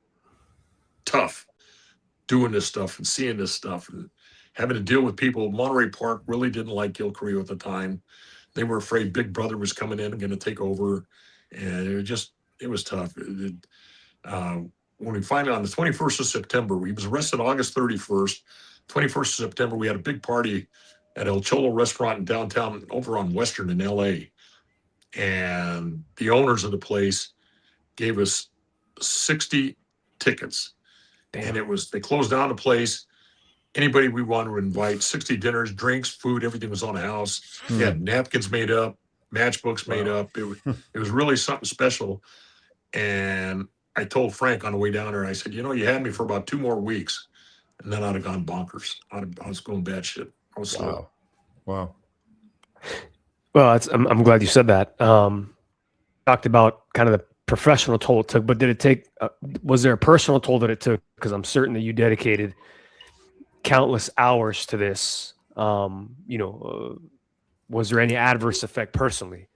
tough doing this stuff and seeing this stuff and having to deal with people. Monterey Park really didn't like Gil Carrillo at the time. They were afraid Big Brother was coming in and going to take over. And it was tough. When we finally, on the 21st of September, he was arrested August 31st. 21st of September, we had a big party at El Cholo restaurant in downtown over on Western in LA. And the owners of the place gave us 60 tickets. Damn. And they closed down the place. Anybody we wanted to invite, 60 dinners, drinks, food, everything was on the house. They had napkins made up, matchbooks made up. It was really something special. And I told Frank on the way down there, I said, you had me for about 2 more weeks, and then I'd have gone bonkers. I was going batshit. I was slow. Wow. Well, I'm glad you said that. Talked about kind of the professional toll it took, but did it take? Was there a personal toll that it took? Because I'm certain that you dedicated countless hours to this. Was there any adverse effect personally?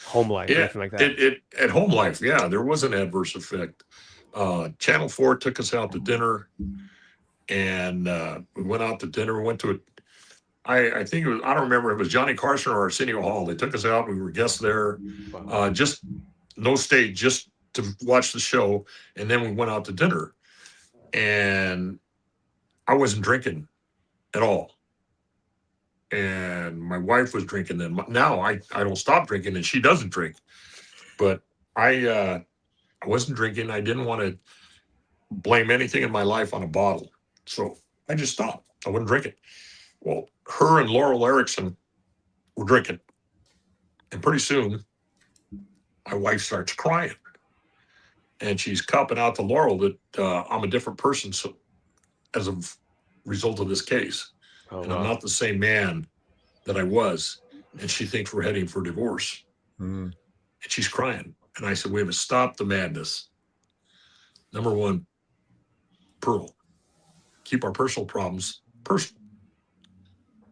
Home life, anything like that? At home life, yeah, there was an adverse effect. Channel 4 took us out to dinner, and we went out to dinner. We went to I think it was, I don't remember, it was Johnny Carson or Arsenio Hall. They took us out. We were guests there. Just no stage, just to watch the show. And then we went out to dinner. And I wasn't drinking at all. And my wife was drinking then. Now I don't stop drinking, and she doesn't drink. But I wasn't drinking. I didn't want to blame anything in my life on a bottle. So I just stopped. I wouldn't drink it. Well, her and Laurel Erickson were drinking. And pretty soon, my wife starts crying. And she's copping out to Laurel that I'm a different person as a result of this case. And I'm not the same man that I was. And she thinks we're heading for divorce. And she's crying. And I said, we have to stop the madness. Number one, Pearl, keep our personal problems personal.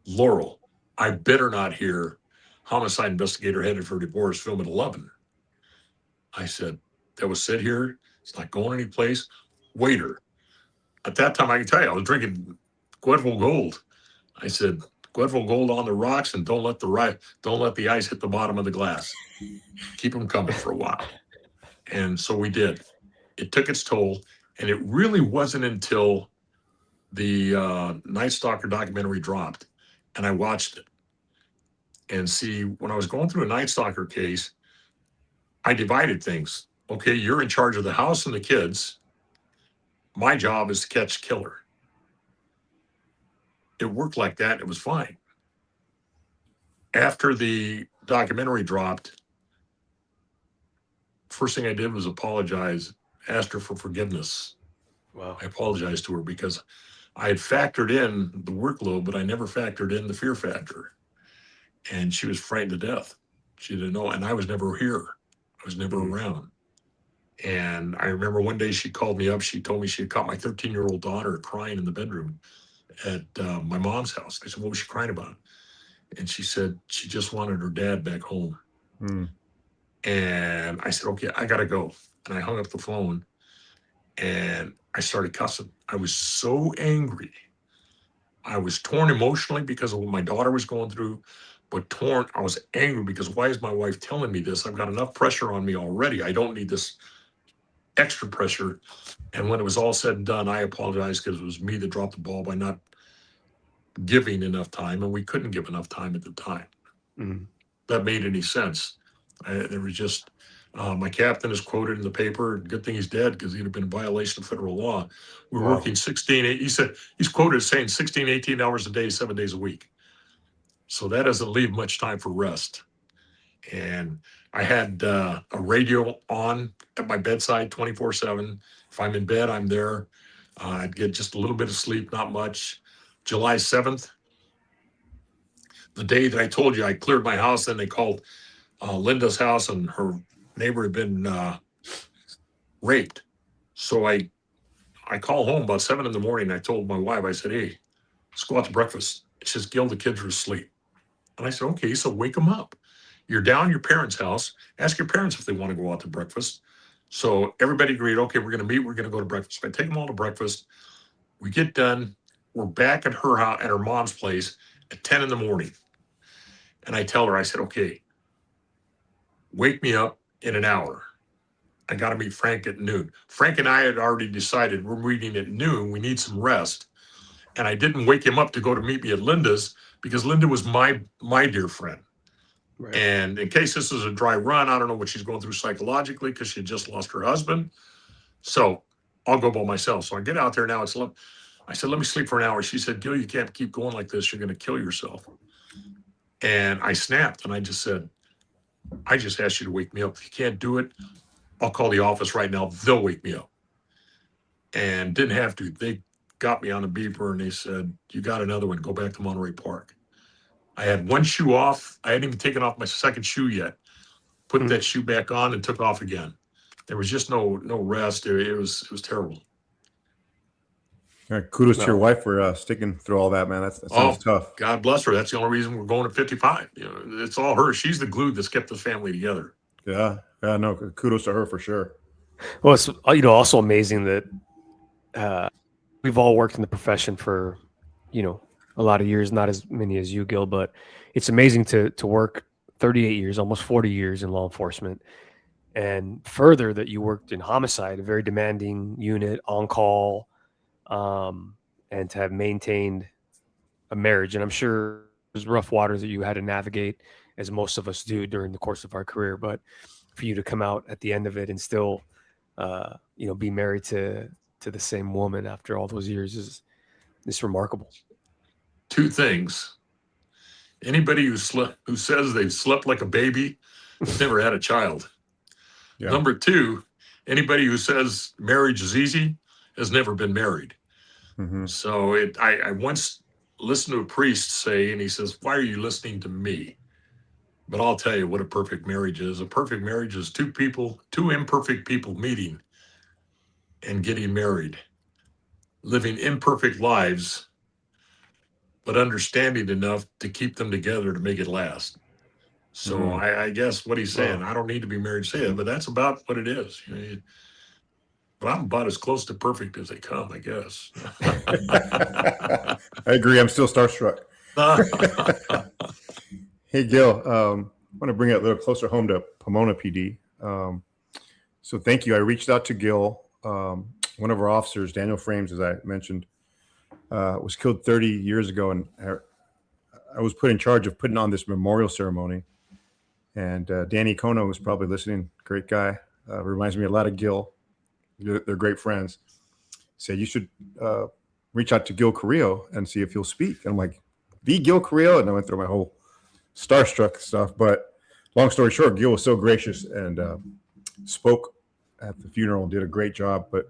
Laurel, I better not hear homicide investigator headed for divorce, film at 11. I said, that was said here. It's not going anyplace. Waiter. At that time, I can tell you, I was drinking Guedville Gold. I said, Guedville Gold on the rocks, and don't let the ice hit the bottom of the glass. Keep them coming for a while. And so we did. It took its toll. And it really wasn't until the Night Stalker documentary dropped and I watched it. And see, when I was going through a Night Stalker case, I divided things. Okay, you're in charge of the house and the kids. My job is to catch killer. It worked like that. It was fine. after the documentary dropped, first thing I did was apologize, asked her for forgiveness. Wow. I apologized to her because I had factored in the workload, but I never factored in the fear factor. And she was frightened to death. She didn't know. And I was never here. I was never around. And I remember one day she called me up. She told me she had caught my 13-year-old daughter crying in the bedroom at my mom's house. I said, what was she crying about? And she said she just wanted her dad back home. And I said, okay, I got to go. And I hung up the phone and I started cussing. I was so angry. I was torn emotionally because of what my daughter was going through, but torn. I was angry because why is my wife telling me this? I've got enough pressure on me already. I don't need this extra pressure. And when it was all said and done, I apologized because it was me that dropped the ball by not giving enough time, and we couldn't give enough time at the time. That made any sense. There was just my captain is quoted in the paper. Good thing he's dead because he'd have been in violation of federal law. We were working 16. He said he's quoted as saying 16, 18 hours a day, 7 days a week. So that doesn't leave much time for rest. And I had a radio on at my bedside 24/7. If I'm in bed, I'm there. I'd get just a little bit of sleep, not much. July 7th, the day that I told you I cleared my house, then they called Linda's house and her neighbor had been raped. So I call home about 7 in the morning. I told my wife, I said, hey, let's go out to breakfast. She says, Gil, the kids are asleep. And I said, okay, so wake them up. You're down your parents' house. Ask your parents if they want to go out to breakfast. So everybody agreed, okay, we're going to meet. We're going to go to breakfast. I take them all to breakfast. We get done. We're back at her house, at her mom's place at 10 in the morning. And I tell her, I said, okay, wake me up in an hour. I got to meet Frank at noon. Frank and I had already decided we're meeting at noon. We need some rest. And I didn't wake him up to go to meet me at Linda's because Linda was my dear friend. Right. And in case this is a dry run, I don't know what she's going through psychologically because she had just lost her husband. So I'll go by myself. So I get out there now. I said, let me sleep for an hour. She said, Gil, you can't keep going like this. You're going to kill yourself. And I snapped and I just said, I just asked you to wake me up. If you can't do it, I'll call the office right now. They'll wake me up. And didn't have to. They got me on the beeper and they said, you got another one. Go back to Monterey Park. I had one shoe off. I hadn't even taken off my second shoe yet. Put that shoe back on and took off again. There was just no rest. It was terrible. All right, kudos to your wife for sticking through all that, man. That sounds tough. God bless her. That's the only reason we're going to 55. You know, it's all her. She's the glue that's kept the family together. Yeah, no, kudos to her for sure. Well, it's also amazing that we've all worked in the profession for a lot of years, not as many as you, Gil, but it's amazing to work 38 years, almost 40 years in law enforcement, and further that you worked in homicide, a very demanding unit, on call, and to have maintained a marriage. And I'm sure there's rough waters that you had to navigate, as most of us do during the course of our career, but for you to come out at the end of it and still be married to the same woman after all those years is remarkable. Two things. Anybody who says they've slept like a baby has never had a child. Yeah. Number two, anybody who says marriage is easy has never been married. So I once listened to a priest say, and he says, why are you listening to me? But I'll tell you what a perfect marriage is. A perfect marriage is two imperfect people meeting and getting married, living imperfect lives, but understanding enough to keep them together to make it last. So I guess what he's saying, I don't need to be married to say it, but that's about what it is. But I'm about as close to perfect as they come, I guess. I agree. I'm still starstruck. Hey, Gil, I want to bring it a little closer home to Pomona PD. So thank you. I reached out to Gil. One of our officers, Daniel Fraembs, as I mentioned, was killed 30 years ago, and I was put in charge of putting on this memorial ceremony. And Danny Kono was probably listening. Great guy. Reminds me a lot of Gil. They're great friends. Said you should reach out to Gil Carrillo and see if he'll speak. And I'm like, the Gil Carrillo? And I went through my whole starstruck stuff. But long story short, Gil was so gracious and spoke at the funeral and did a great job. But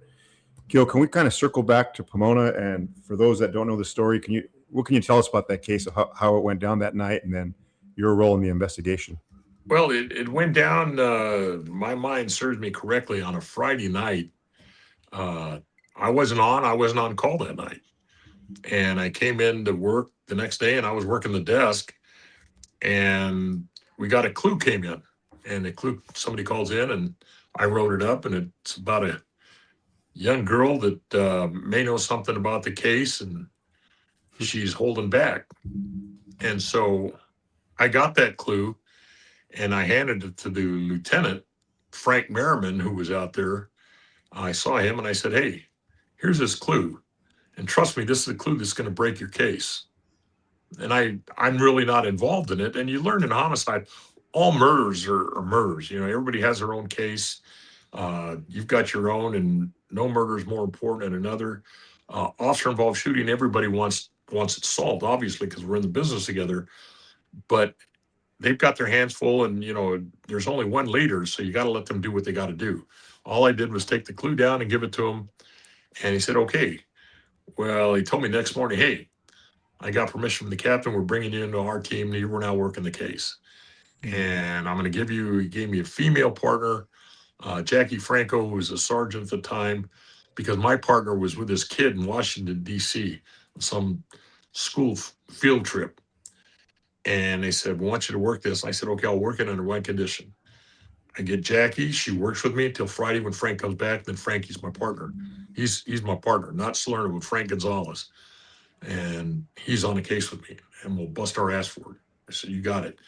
Gil, can we kind of circle back to Pomona? And for those that don't know the story, what can you tell us about that case, of how it went down that night, and then your role in the investigation? Well, it went down, my mind serves me correctly, on a Friday night. I wasn't on call that night. And I came in to work the next day, and I was working the desk, and we got a clue came in. And the clue, somebody calls in, and I wrote it up, and it's about a young girl that may know something about the case, and she's holding back. And so I got that clue, and I handed it to the lieutenant, Frank Merriman, who was out there. I saw him, and I said, "Hey, here's this clue. And trust me, this is a clue that's going to break your case." And I'm really not involved in it. And you learn in homicide, all murders are murders. You know, everybody has their own case. You've got your own, and no murder is more important than another. Officer involved shooting, everybody wants it solved, obviously, because we're in the business together. But they've got their hands full, and there's only one leader, so you got to let them do what they got to do. All I did was take the clue down and give it to him, and he said, "Okay." Well, he told me next morning, "Hey, I got permission from the captain. We're bringing you into our team. We're now working the case, and I'm going to give you." He gave me a female partner, Jackie Franco, who was a sergeant at the time, because my partner was with this kid in Washington, D.C., some school field trip. And they said, "We want you to work this." And I said, "Okay, I'll work it under one condition. I get Jackie. She works with me until Friday when Frank comes back. Then Frankie's my partner. He's my partner, not Salerno, but Frank Gonzalez. And he's on the case with me, and we'll bust our ass for it." I said, "You got it."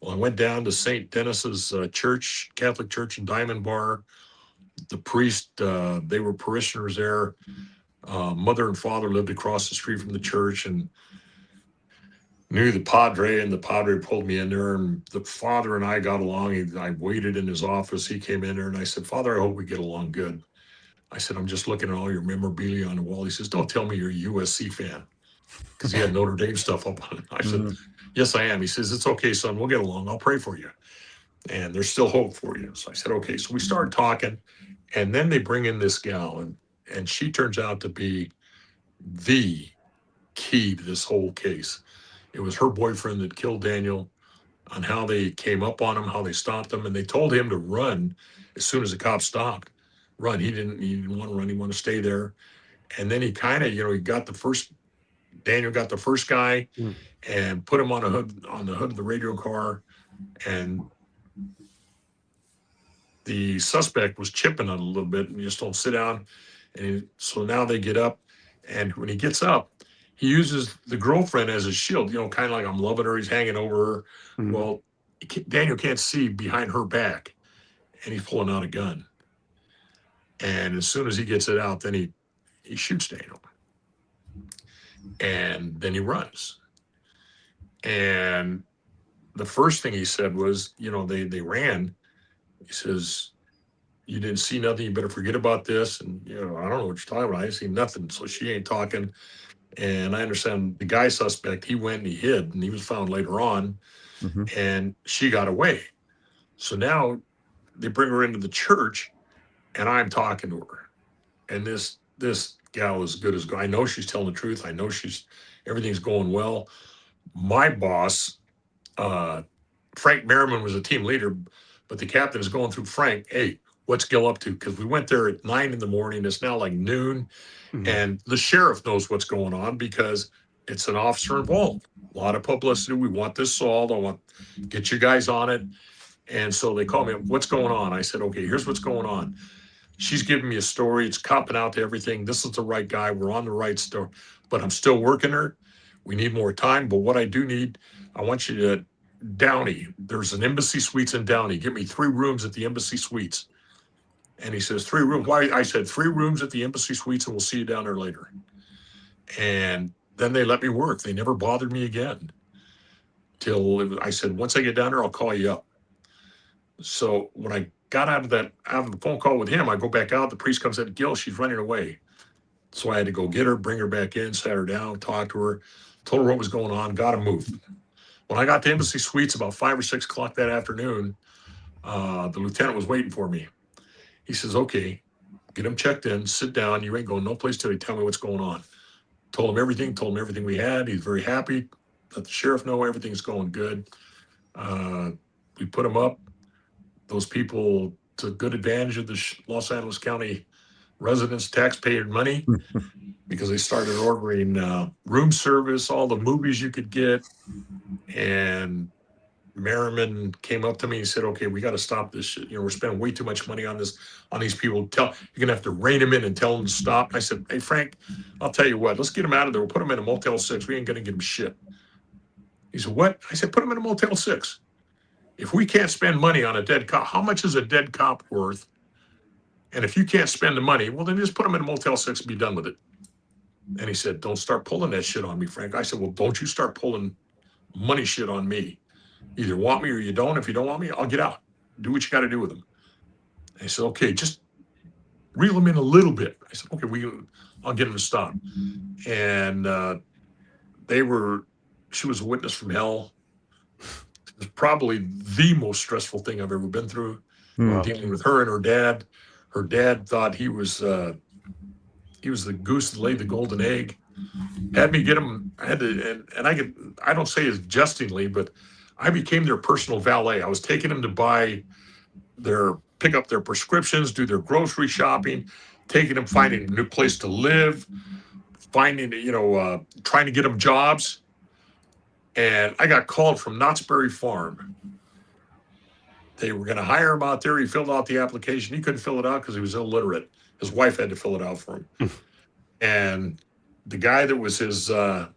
Well, I went down to St. Dennis's church, Catholic church in Diamond Bar. The priest, they were parishioners there. Mother and father lived across the street from the church, and knew the padre, and the padre pulled me in there, and the father and I got along. I waited in his office. He came in there, and I said, "Father, I hope we get along good." I said, "I'm just looking at all your memorabilia on the wall." He says, "Don't tell me you're a USC fan," because he had Notre Dame stuff up on it. I said, "Yes, I am." He says, "It's okay, son. We'll get along. I'll pray for you. And there's still hope for you." So I said, "Okay." So we started talking, and then they bring in this gal, and she turns out to be the key to this whole case. It was her boyfriend that killed Daniel, on how they came up on him, how they stopped him, and they told him to run as soon as the cops stopped. Run. He didn't want to run. He wanted to stay there. And then he kind of, he got the first. Daniel got the first guy and put him on the hood of the radio car, and the suspect was chipping on a little bit, and he just told him, "Sit down." And so now they get up, and when he gets up, he uses the girlfriend as a shield, kind of like, "I'm loving her." He's hanging over her. Well, Daniel can't see behind her back, and he's pulling out a gun. And as soon as he gets it out, then he shoots Daniel, and then he runs. And the first thing he said was, they ran. He says, "You didn't see nothing. You better forget about this." And, "I don't know what you're talking about. I ain't seen nothing." So she ain't talking. And I understand the guy suspect, he went and he hid, and he was found later on, and she got away. So now they bring her into the church, and I'm talking to her. And this gal is good as gold. I know she's telling the truth. I know everything's going well. My boss, Frank Merriman, was a team leader, but the captain is going through Frank. "Hey, what's Gil up to?" Because we went there at 9 a.m. It's now like noon. And the sheriff knows what's going on because it's an officer involved. A lot of publicity. We want this solved. I want to get you guys on it. And so they call me up, "What's going on?" I said, "Okay, here's what's going on. She's giving me a story. It's copping out to everything. This is the right guy. We're on the right story, but I'm still working her. We need more time. But what I do need, I want you to Downey. There's an Embassy Suites in Downey. Get me 3 rooms at the Embassy Suites." And he says, "3 rooms? Why?" I said, "3 rooms at the Embassy Suites, and we'll see you down there later." And then they let me work. They never bothered me again till I said, "Once I get down there, I'll call you up." So when I got out of the phone call with him, I go back out. The priest comes in, "Gil, she's running away." So I had to go get her, bring her back in, sat her down, talk to her, told her what was going on, got to move. When I got to Embassy Suites about 5 or 6 o'clock that afternoon, the lieutenant was waiting for me. He says, okay, get him checked in, sit down. You ain't going no place till you tell me what's going on. Told him everything we had. He's very happy. Let the sheriff know everything's going good. We put him up. Those people took good advantage of the Los Angeles County residents' taxpayer money because they started ordering room service, all the movies you could get. And Merriman came up to me and said, okay, we got to stop this shit. We're spending way too much money on this, on these people. You're going to have to rein them in and tell them to stop. I said, hey, Frank, I'll tell you what, let's get them out of there. We'll put them in a Motel 6. We ain't going to give them shit. He said, what? I said, put them in a Motel 6. If we can't spend money on a dead cop, how much is a dead cop worth? And if you can't spend the money, well, then just put them in a Motel 6 and be done with it. And he said, don't start pulling that shit on me, Frank. I said, well, don't you start pulling money shit on me. Either want me or you don't. If you don't want me, I'll get out. Do what you got to do with them. And he said, okay, just reel them in a little bit. I said, okay, I'll get them to stop. And she was a witness from hell. It was probably the most stressful thing I've ever been through, dealing with her and her dad. Her dad thought he was the goose that laid the golden egg. Had me get him. I had to, and I don't say it jestingly, but I became their personal valet. I was taking them to pick up their prescriptions, do their grocery shopping, taking them, finding a new place to live, trying to get them jobs. And I got called from Knott's Berry Farm. They were going to hire him out there. He filled out the application. He couldn't fill it out because he was illiterate. His wife had to fill it out for him. And the guy that was his, when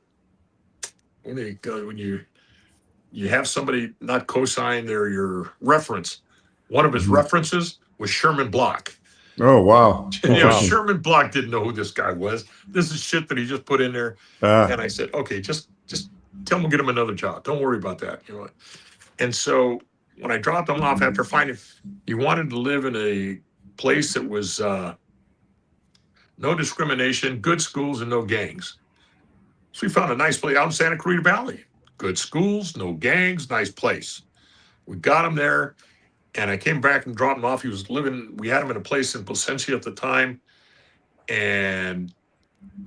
you have somebody not co-sign your reference, one of his references was Sherman Block. Oh, wow. Sherman Block didn't know who this guy was. This is shit that he just put in there. And I said, okay, just tell him we'll get him another job. Don't worry about that. And so when I dropped him off after finding, he wanted to live in a place that was no discrimination, good schools, and no gangs. So we found a nice place out in Santa Clarita Valley. Good schools, no gangs, nice place. We got him there, and I came back and dropped him off. We had him in a place in Placencia at the time, and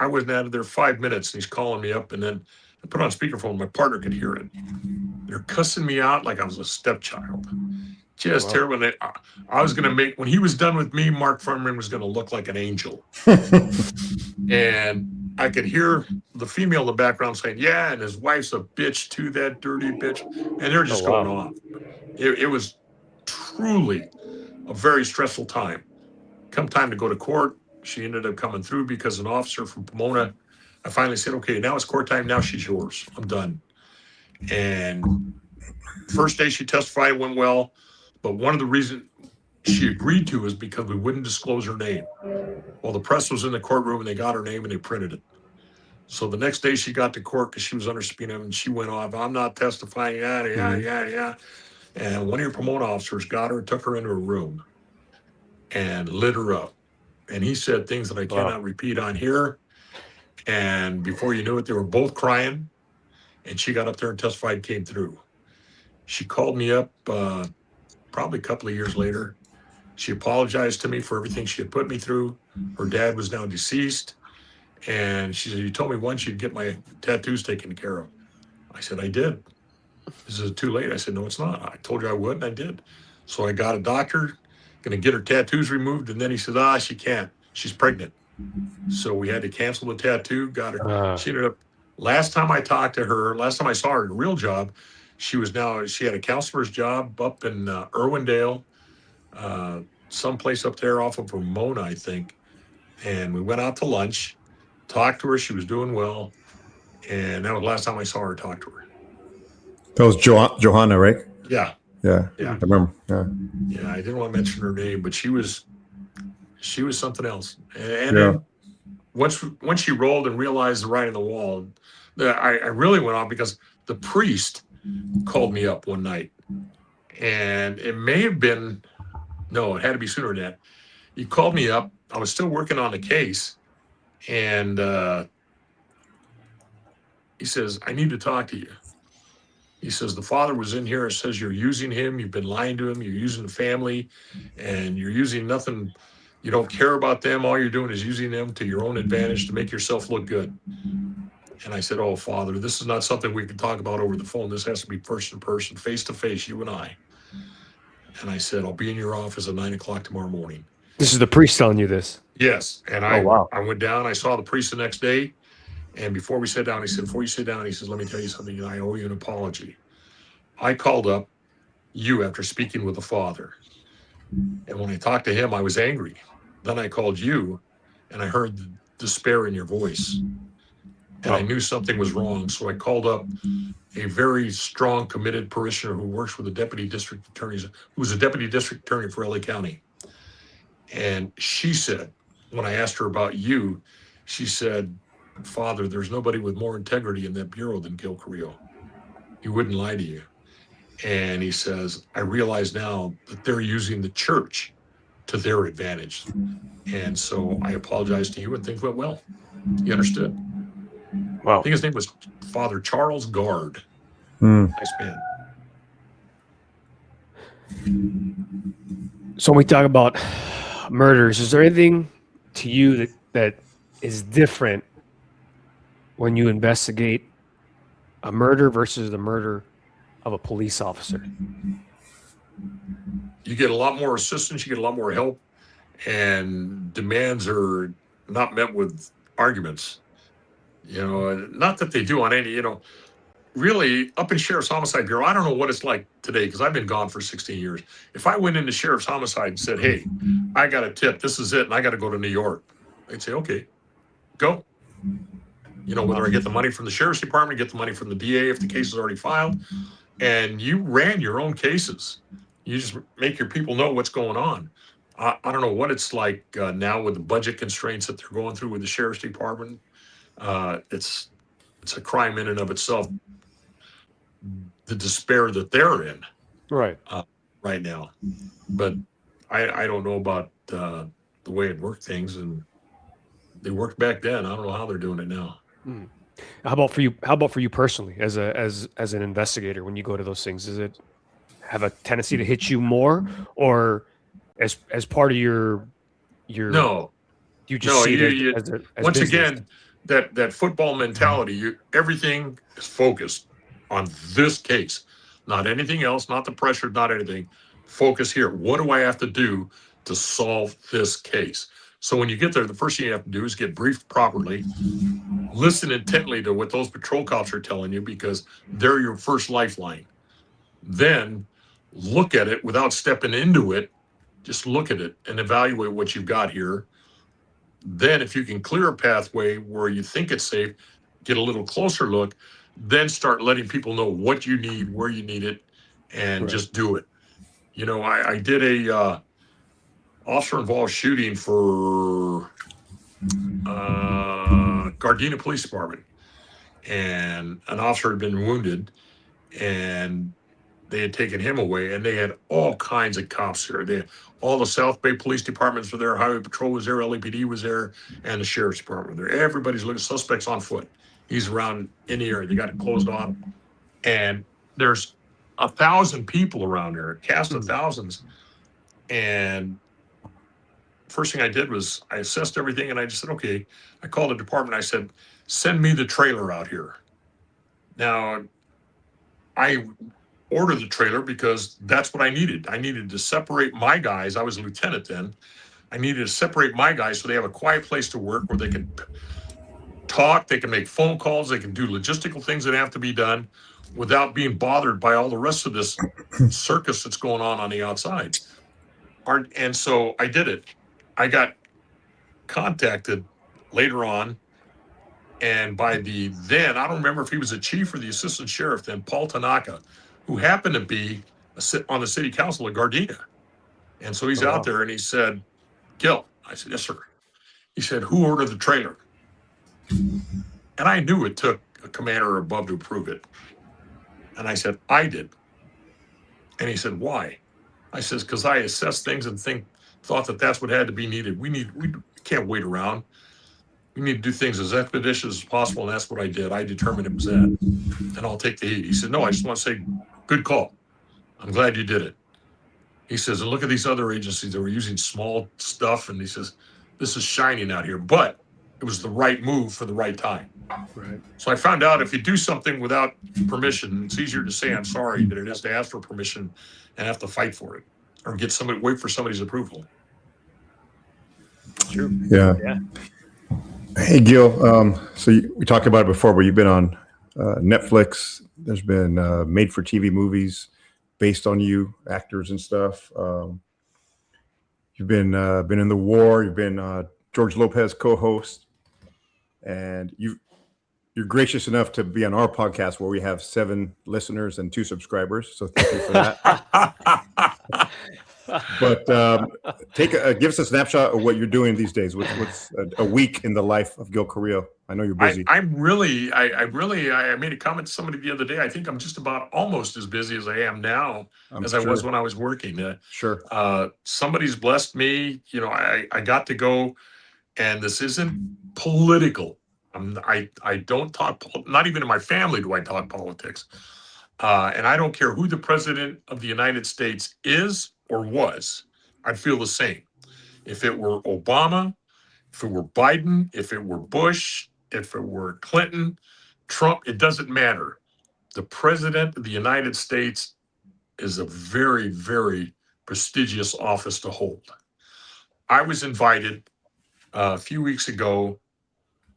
I wasn't out of there 5 minutes, and he's calling me up, and then I put on speakerphone. My partner could hear it. They're cussing me out like I was a stepchild. Just terrible. I was going to when he was done with me, Mark Fraembs was going to look like an angel. And I could hear the female in the background saying, yeah, and his wife's a bitch too, that dirty bitch. And they're just going off. It was truly a very stressful time. Come time to go to court, she ended up coming through because an officer from Pomona, I finally said, okay, now it's court time. Now she's yours. I'm done. And first day she testified, went well. But one of the reasons she agreed to is because we wouldn't disclose her name. Well, the press was in the courtroom and they got her name and they printed it. So the next day she got to court because she was under subpoena and she went off, I'm not testifying, yeah. And one of your Pomona officers got her, took her into a room and lit her up. And he said things that I cannot repeat on here. And before you knew it, they were both crying. And she got up there and testified, came through. She called me up probably a couple of years later. She apologized to me for everything she had put me through. Her dad was now deceased. And she said, you told me once you'd get my tattoos taken care of. I said, I did. This is too late. I said, no, it's not. I told you I would, and I did. So I got a doctor, going to get her tattoos removed. And then he said, she can't. She's pregnant. So we had to cancel the tattoo, got her. She ended up, last time I talked to her, last time I saw her at a real job, she had a counselor's job up in Irwindale, someplace up there off of Pomona, I think. And we went out to lunch, talked to her. She was doing well. And that was the last time I saw her, talk to her. That was Johanna, right? Yeah. I remember. Yeah, I didn't want to mention her name, but she was something else. And then once she rolled and realized the writing on the wall, I really went off because the priest called me up one night, and it may have been, no, it had to be sooner than that. He called me up. I was still working on the case, and he says, I need to talk to you. He says, the father was in here and says, you're using him. You've been lying to him. You're using the family and you're using nothing. You don't care about them. All you're doing is using them to your own advantage to make yourself look good. And I said, oh, Father, this is not something we can talk about over the phone. This has to be first in person, face to face, you and I. And I said, I'll be in your office at 9 o'clock tomorrow morning. This is the priest telling you this. Yes. And Oh, wow. I went down, I saw the priest the next day. And before we sat down, he said, before you sit down, he says, let me tell you something. I owe you an apology. I called up you after speaking with the father. And when I talked to him, I was angry. Then I called you and I heard the despair in your voice. And I knew something was wrong. So I called up a very strong, committed parishioner who works with the deputy district attorneys, who's a deputy district attorney for LA County. And she said, when I asked her about you, she said, Father, there's nobody with more integrity in that bureau than Gil Carrillo. He wouldn't lie to you. And he says, I realize now that they're using the church to their advantage. And so I apologize to you and things went well. He understood. Wow. I think his name was Father Charles Gard. Mm. Nice man. So when we talk about murders, is there anything to you that is different when you investigate a murder versus the murder of a police officer? You get a lot more assistance, you get a lot more help, and demands are not met with arguments. Not that they do on any, really up in Sheriff's Homicide Bureau, I don't know what it's like today because I've been gone for 16 years. If I went into Sheriff's Homicide and said, hey, I got a tip, this is it, and I got to go to New York, they'd say, okay, go. Whether I get the money from the Sheriff's Department, get the money from the DA if the case is already filed, and you ran your own cases. You just make your people know what's going on. I don't know what it's like now with the budget constraints that they're going through with the Sheriff's Department. It's a crime in and of itself, the despair that they're in Right. right now. But I don't know about the way it worked things, and they worked back then. I don't know how they're doing it now. How about for you? How about for you personally, as an investigator, when you go to those things, does it have a tendency to hit you more, or as part of your No, you just see it as once business? again, that football mentality, everything is focused on this case, not anything else, not the pressure, not anything. Focus here. What do I have to do to solve this case? So when you get there, the first thing you have to do is get briefed properly, listen intently to what those patrol cops are telling you because they're your first lifeline. Then look at it without stepping into it. Just look at it and evaluate what you've got here. Then if you can clear a pathway where you think it's safe, get a little closer look, then start letting people know what you need, where you need it, and just do it. I did a officer involved shooting for Gardena Police Department, and an officer had been wounded, and they had taken him away, and they had all kinds of cops there. All the South Bay Police Departments were there, Highway Patrol was there, LAPD was there, and the Sheriff's Department there. Everybody's looking, suspects on foot. He's around in the area. They got it closed off, and there's 1,000 people around there, a cast of thousands. And first thing I did was I assessed everything, and I just said, okay. I called the department. I said, send me the trailer out here. Now, I ordered the trailer because that's what I needed. I needed to separate my guys. I was a lieutenant then. I needed to separate my guys so they have a quiet place to work where they can talk, they can make phone calls, they can do logistical things that have to be done without being bothered by all the rest of this circus that's going on the outside. And so I did it. I got contacted later on, and by then, I don't remember if he was a chief or the assistant sheriff then, Paul Tanaka, who happened to be on the city council of Gardena. And so he's out there and he said, Gil. I said, yes, sir. He said, who ordered the trailer? And I knew it took a commander above to approve it. And I said, I did. And he said, why? I says, because I assessed things and thought that that's what had to be needed. We can't wait around. We need to do things as expeditious as possible, and that's what I did. I determined it was that, and I'll take the heat. He said, no, I just want to say, good call. I'm glad you did it. He says, and look at these other agencies that were using small stuff, and he says, this is shining out here, but it was the right move for the right time. Right. So I found out if you do something without permission, it's easier to say I'm sorry than it is to ask for permission and have to fight for it or wait for somebody's approval. True. Yeah. Yeah. Hey, Gil. We talked about it before, but you've been on Netflix. There's been made-for-TV movies based on you, actors and stuff. You've been in the war. You've been George Lopez co-host, and you're gracious enough to be on our podcast where we have 7 listeners and 2 subscribers. So thank you for that. But give us a snapshot of what you're doing these days. What's a week in the life of Gil Carrillo? I know you're busy. I made a comment to somebody the other day. I think I'm just about almost as busy as I am now as I was when I was working. Sure. Somebody's blessed me. I got to go, and this isn't political. I don't talk, not even in my family do I talk politics. And I don't care who the president of the United States is or was, I'd feel the same. If it were Obama, if it were Biden, if it were Bush, if it were Clinton, Trump, it doesn't matter. The president of the United States is a very, very prestigious office to hold. I was invited a few weeks ago,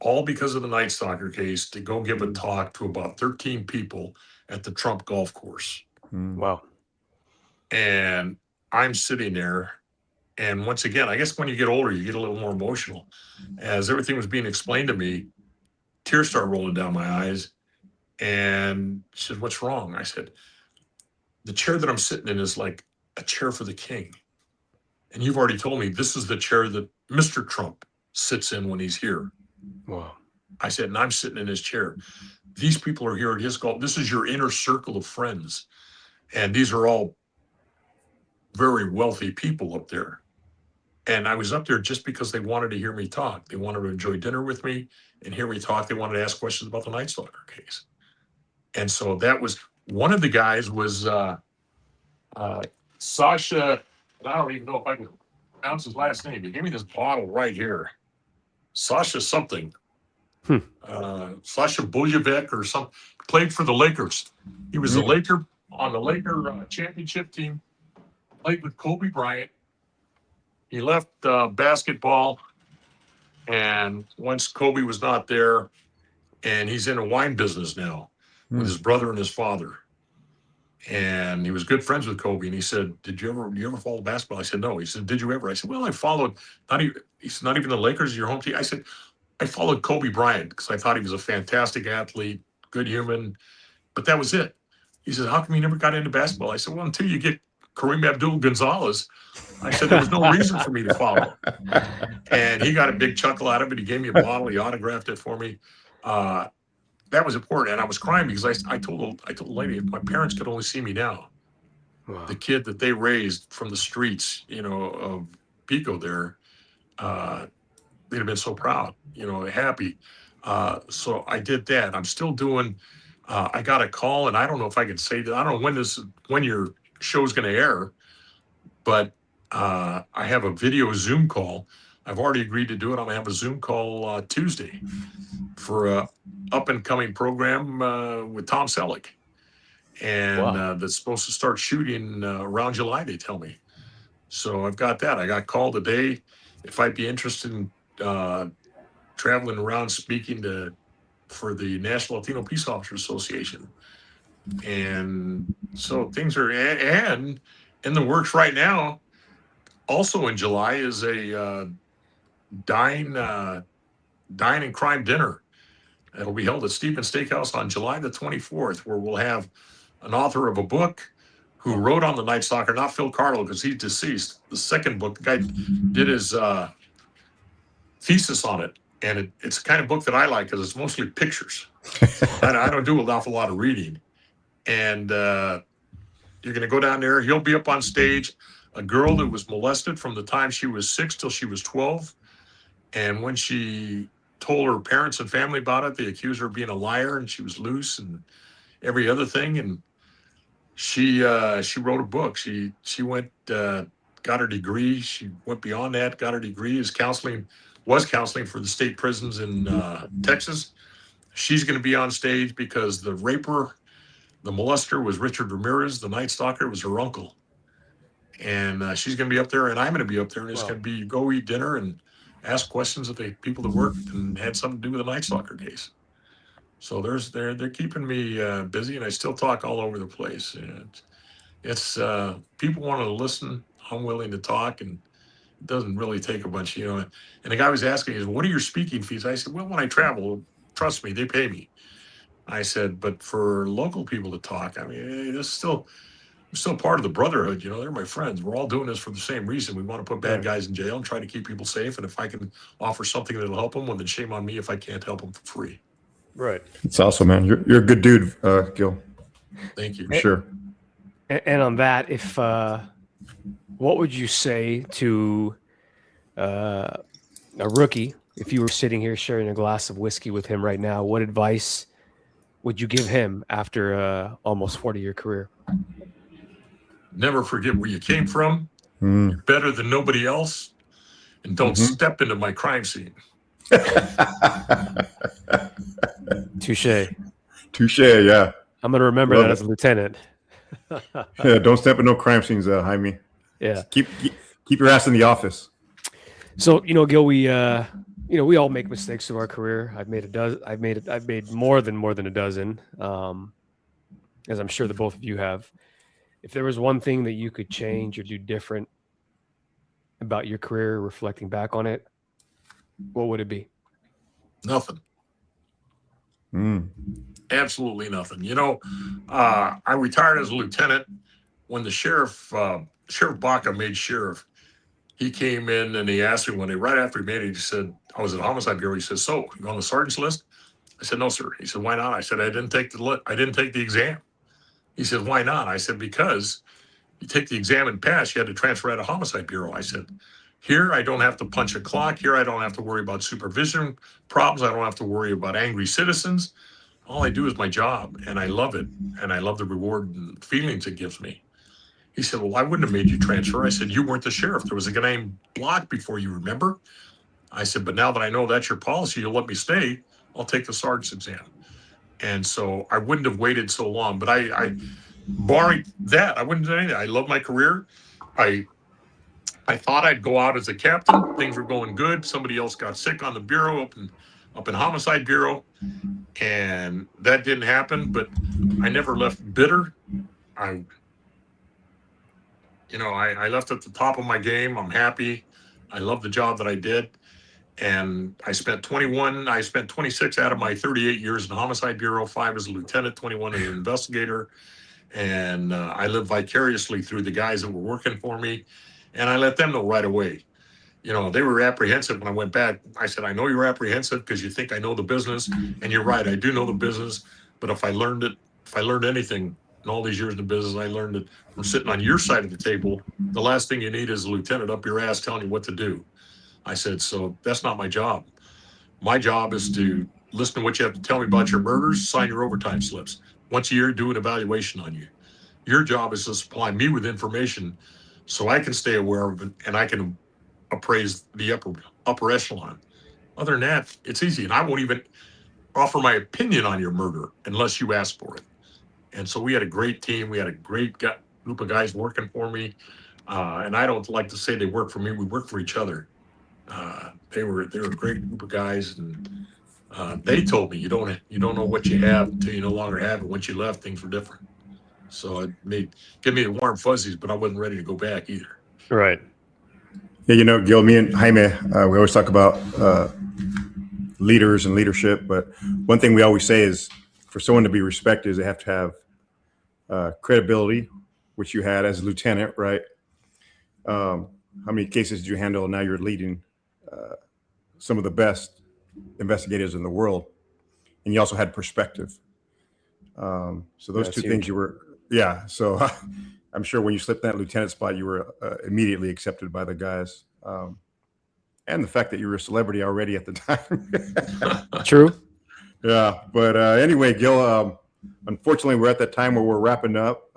all because of the Night Stalker case, to go give a talk to about 13 people at the Trump golf course. Wow. And I'm sitting there. And once again, I guess when you get older, you get a little more emotional. As everything was being explained to me, tears started rolling down my eyes. And she said, what's wrong? I said, the chair that I'm sitting in is like a chair for the king. And you've already told me this is the chair that Mr. Trump sits in when he's here. Wow. I said, and I'm sitting in his chair. These people are here at his golf. This is your inner circle of friends. And these are all very wealthy people up there. And I was up there just because they wanted to hear me talk. They wanted to enjoy dinner with me and hear me talk. They wanted to ask questions about the Night Stalker case. And so that was, one of the guys was Sasha, and I don't even know if I can pronounce his last name. He gave me this bottle right here. Sasha something. Sasha Boljevec or something. Played for the Lakers. He was a Laker on the Laker championship team. Played with Kobe Bryant. He left basketball, and once Kobe was not there, and he's in a wine business now with his brother and his father. And he was good friends with Kobe. And he said, did you ever follow basketball? I said, no. He said, did you ever? I said, well, I followed, he said, not even the Lakers, your home team. I said, I followed Kobe Bryant because I thought he was a fantastic athlete, good human, but that was it. He said, how come you never got into basketball? I said, well, until you get Kareem Abdul-Gonzalez, I said, there was no reason for me to follow. And he got a big chuckle out of it. He gave me a bottle. He autographed it for me. That was important. And I was crying because I told the lady, if my parents could only see me now, Wow. the kid that they raised from the streets, of Pico there, they'd have been so proud, happy. So I did that. I'm still doing, I got a call, and I don't know if I can say that. I don't know when your show's going to air, but I have a video Zoom call. I've already agreed to do it. I'm going to have a Zoom call Tuesday for a up and coming program with Tom Selleck. And that's supposed to start shooting around July, they tell me. So I've got that. I got called today if I'd be interested in traveling around speaking for the National Latino Peace Officers Association. And so things are, and in the works right now, also in July, is a dine and crime dinner. It'll be held at Stevens Steakhouse on July the 24th, where we'll have an author of a book who wrote on the Night Stalker, not Phil Carlo, because he's deceased. The second book, the guy did his thesis on it. And it's the kind of book that I like because it's mostly pictures. I don't do an awful lot of reading. And you're going to go down there. He'll be up on stage. A girl that was molested from the time she was 6 till she was 12. And when she told her parents and family about it. They accused her of being a liar, and she was loose and every other thing. And she wrote a book. She went got her degree. She went beyond that, got her degree as counseling for the state prisons in Texas. She's going to be on stage because the raper, the molester was Richard Ramirez. The Night Stalker was her uncle. And she's going to be up there, and I'm going to be up there, and it's going to be go eat dinner and ask questions of the people that worked and had something to do with the Night Stalker case. So they're keeping me busy, and I still talk all over the place. And it's people want to listen. I'm willing to talk, and it doesn't really take a bunch, you know. And the guy was asking, "Is what are your speaking fees?" I said, "Well, when I travel, trust me, they pay me." I said, "But for local people to talk, I mean, this is still part of the brotherhood. You know, they're my friends. We're all doing this for the same reason. We want to put bad guys in jail and try to keep people safe. And if I can offer something that'll help them, well, then shame on me if I can't help them for free." Right. It's awesome, man. You're a good dude, Gil. Thank you. For sure. And on that, if what would you say to a rookie if you were sitting here sharing a glass of whiskey with him right now? What advice would you give him after almost 40-year career? Never forget where you came from. Mm. You're better than nobody else. And don't step into my crime scene. Touche. Touche, yeah. I'm going to remember that as a lieutenant. Yeah, don't step in no crime scenes, Jaime. Yeah. Keep your ass in the office. So, you know, Gil, we we all make mistakes through our career. I've made a dozen. I've made more than a dozen, as I'm sure the both of you have. If there was one thing that you could change or do different about your career, reflecting back on it, what would it be? Nothing. Mm. Absolutely nothing. You know, I retired as a lieutenant when the sheriff Baca made sheriff. He came in and he asked me right after he made it, he said, I was at Homicide Bureau. He said, "So you on the sergeant's list?" I said, "No, sir." He said, "Why not?" I said, I didn't take the exam." He said, "Why not?" I said, "Because you take the exam and pass, you had to transfer out of Homicide Bureau." I said, "Here, I don't have to punch a clock. Here, I don't have to worry about supervision problems. I don't have to worry about angry citizens. All I do is my job, and I love it, and I love the reward and feelings it gives me." He said, "Well, I wouldn't have made you transfer." I said, "You weren't the sheriff. There was a guy named Block before you, remember?" I said, "But now that I know that's your policy, you'll let me stay. I'll take the sergeant's exam." And so I wouldn't have waited so long. But I barring that, I wouldn't do anything. I love my career. I thought I'd go out as a captain. Things were going good. Somebody else got sick on the bureau up in Homicide Bureau, and that didn't happen. But I never left bitter. I I left at the top of my game. I'm happy. I love the job that I did. And I spent 26 out of my 38 years in the Homicide Bureau, 5 as a lieutenant, 21 as an investigator. And I lived vicariously through the guys that were working for me. And I let them know right away. You know, they were apprehensive when I went back. I said, "I know you're apprehensive because you think I know the business." And you're right, I do know the business. But if I learned anything in all these years in the business, I learned it from sitting on your side of the table. The last thing you need is a lieutenant up your ass telling you what to do. I said, "So that's not my job. My job is to listen to what you have to tell me about your murders, sign your overtime slips. Once a year, do an evaluation on you. Your job is to supply me with information so I can stay aware of it and I can appraise the upper echelon. Other than that, it's easy. And I won't even offer my opinion on your murder unless you ask for it." And so we had a great team. We had a great group of guys working for me. And I don't like to say they work for me. We work for each other. They were a great group of guys, and they told me you don't know what you have until you no longer have it. Once you left, things were different. So it give me the warm fuzzies, but I wasn't ready to go back either. Right. Yeah, you know, Gil, me and Jaime, we always talk about leaders and leadership, but one thing we always say is for someone to be respected is they have to have credibility, which you had as a lieutenant, right? How many cases did you handle? Now you're leading some of the best investigators in the world, and you also had perspective. So those two things you were, yeah. So I'm sure when you slipped that lieutenant spot, you were immediately accepted by the guys. and the fact that you were a celebrity already at the time. True. Yeah, but anyway, Gil, unfortunately, we're at that time where we're wrapping up.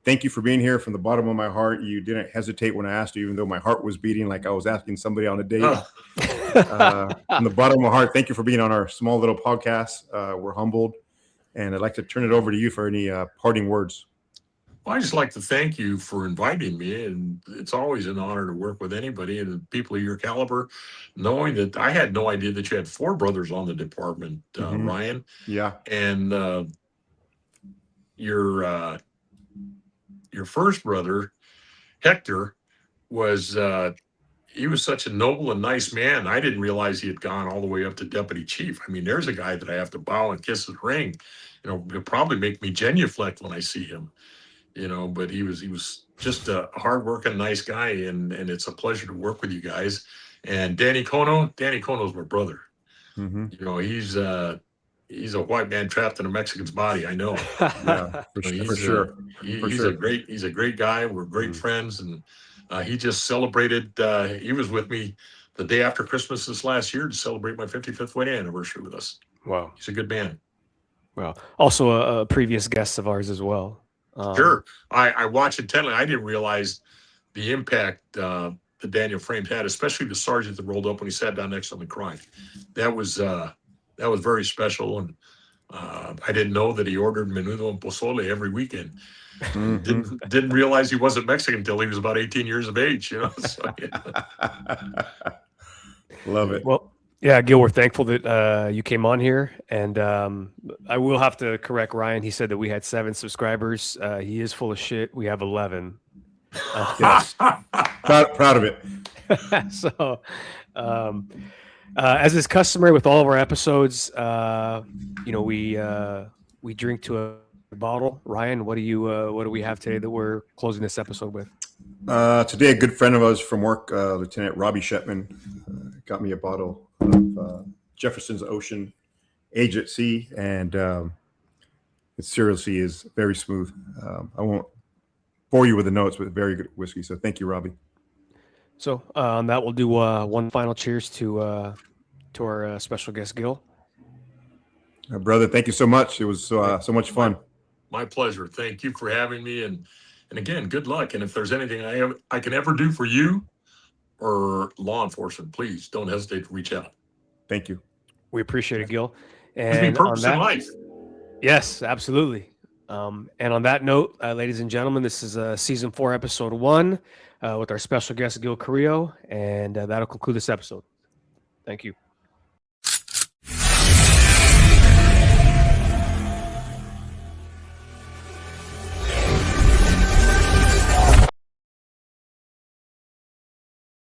Thank you for being here from the bottom of my heart. You didn't hesitate when I asked you, even though my heart was beating like I was asking somebody on a date. From the bottom of my heart, thank you for being on our small little podcast. We're humbled, and I'd like to turn it over to you for any parting words. Well, I just like to thank you for inviting me, and it's always an honor to work with anybody and people of your caliber. Knowing that I had no idea that you had 4 brothers on the department, Ryan, Yeah. and your first brother, Hector, was he was such a noble and nice man. I didn't realize he had gone all the way up to deputy chief. I mean, there's a guy that I have to bow and kiss his ring. It'll probably make me genuflect when I see him. But he was just a hardworking, nice guy, and it's a pleasure to work with you guys. And Danny Cono's my brother. He's a white man trapped in a Mexican's body. I know. Yeah, for sure. He's a great guy. We're great friends, and he just celebrated. He was with me the day after Christmas this last year to celebrate my 55th wedding anniversary with us. Wow. He's a good man. Well, also a previous guest of ours as well. Sure. I watched intently. I didn't realize the impact that Daniel Fraembs had, especially the sergeant that rolled up when he sat down next to him and cried. That was very special. And I didn't know that he ordered menudo and pozole every weekend. Didn't realize he wasn't Mexican until he was about 18 years of age. So, yeah. Love it. Well, yeah, Gil, we're thankful that you came on here, and I will have to correct Ryan. He said that we had 7 subscribers. He is full of shit. We have 11. Yes. proud of it. So, as is customary with all of our episodes, we drink to a bottle. Ryan, what do we have today that we're closing this episode with? Today, a good friend of ours from work, Lieutenant Robbie Shetman, got me a bottle of Jefferson's Ocean Age at Sea, and it seriously is very smooth. I won't bore you with the notes, but very good whiskey. So thank you, Robbie. So on that, we'll do one final cheers to our special guest, Gil. Brother, thank you so much. It was so much fun. My pleasure. Thank you for having me, and again, good luck. And if there's anything I can ever do for you or law enforcement, please don't hesitate to reach out. Thank you. We appreciate it, Gil. Gives me purpose in life. Yes, absolutely. And on that note, ladies and gentlemen, this is season 4, episode 1, with our special guest, Gil Carrillo, and that'll conclude this episode. Thank you.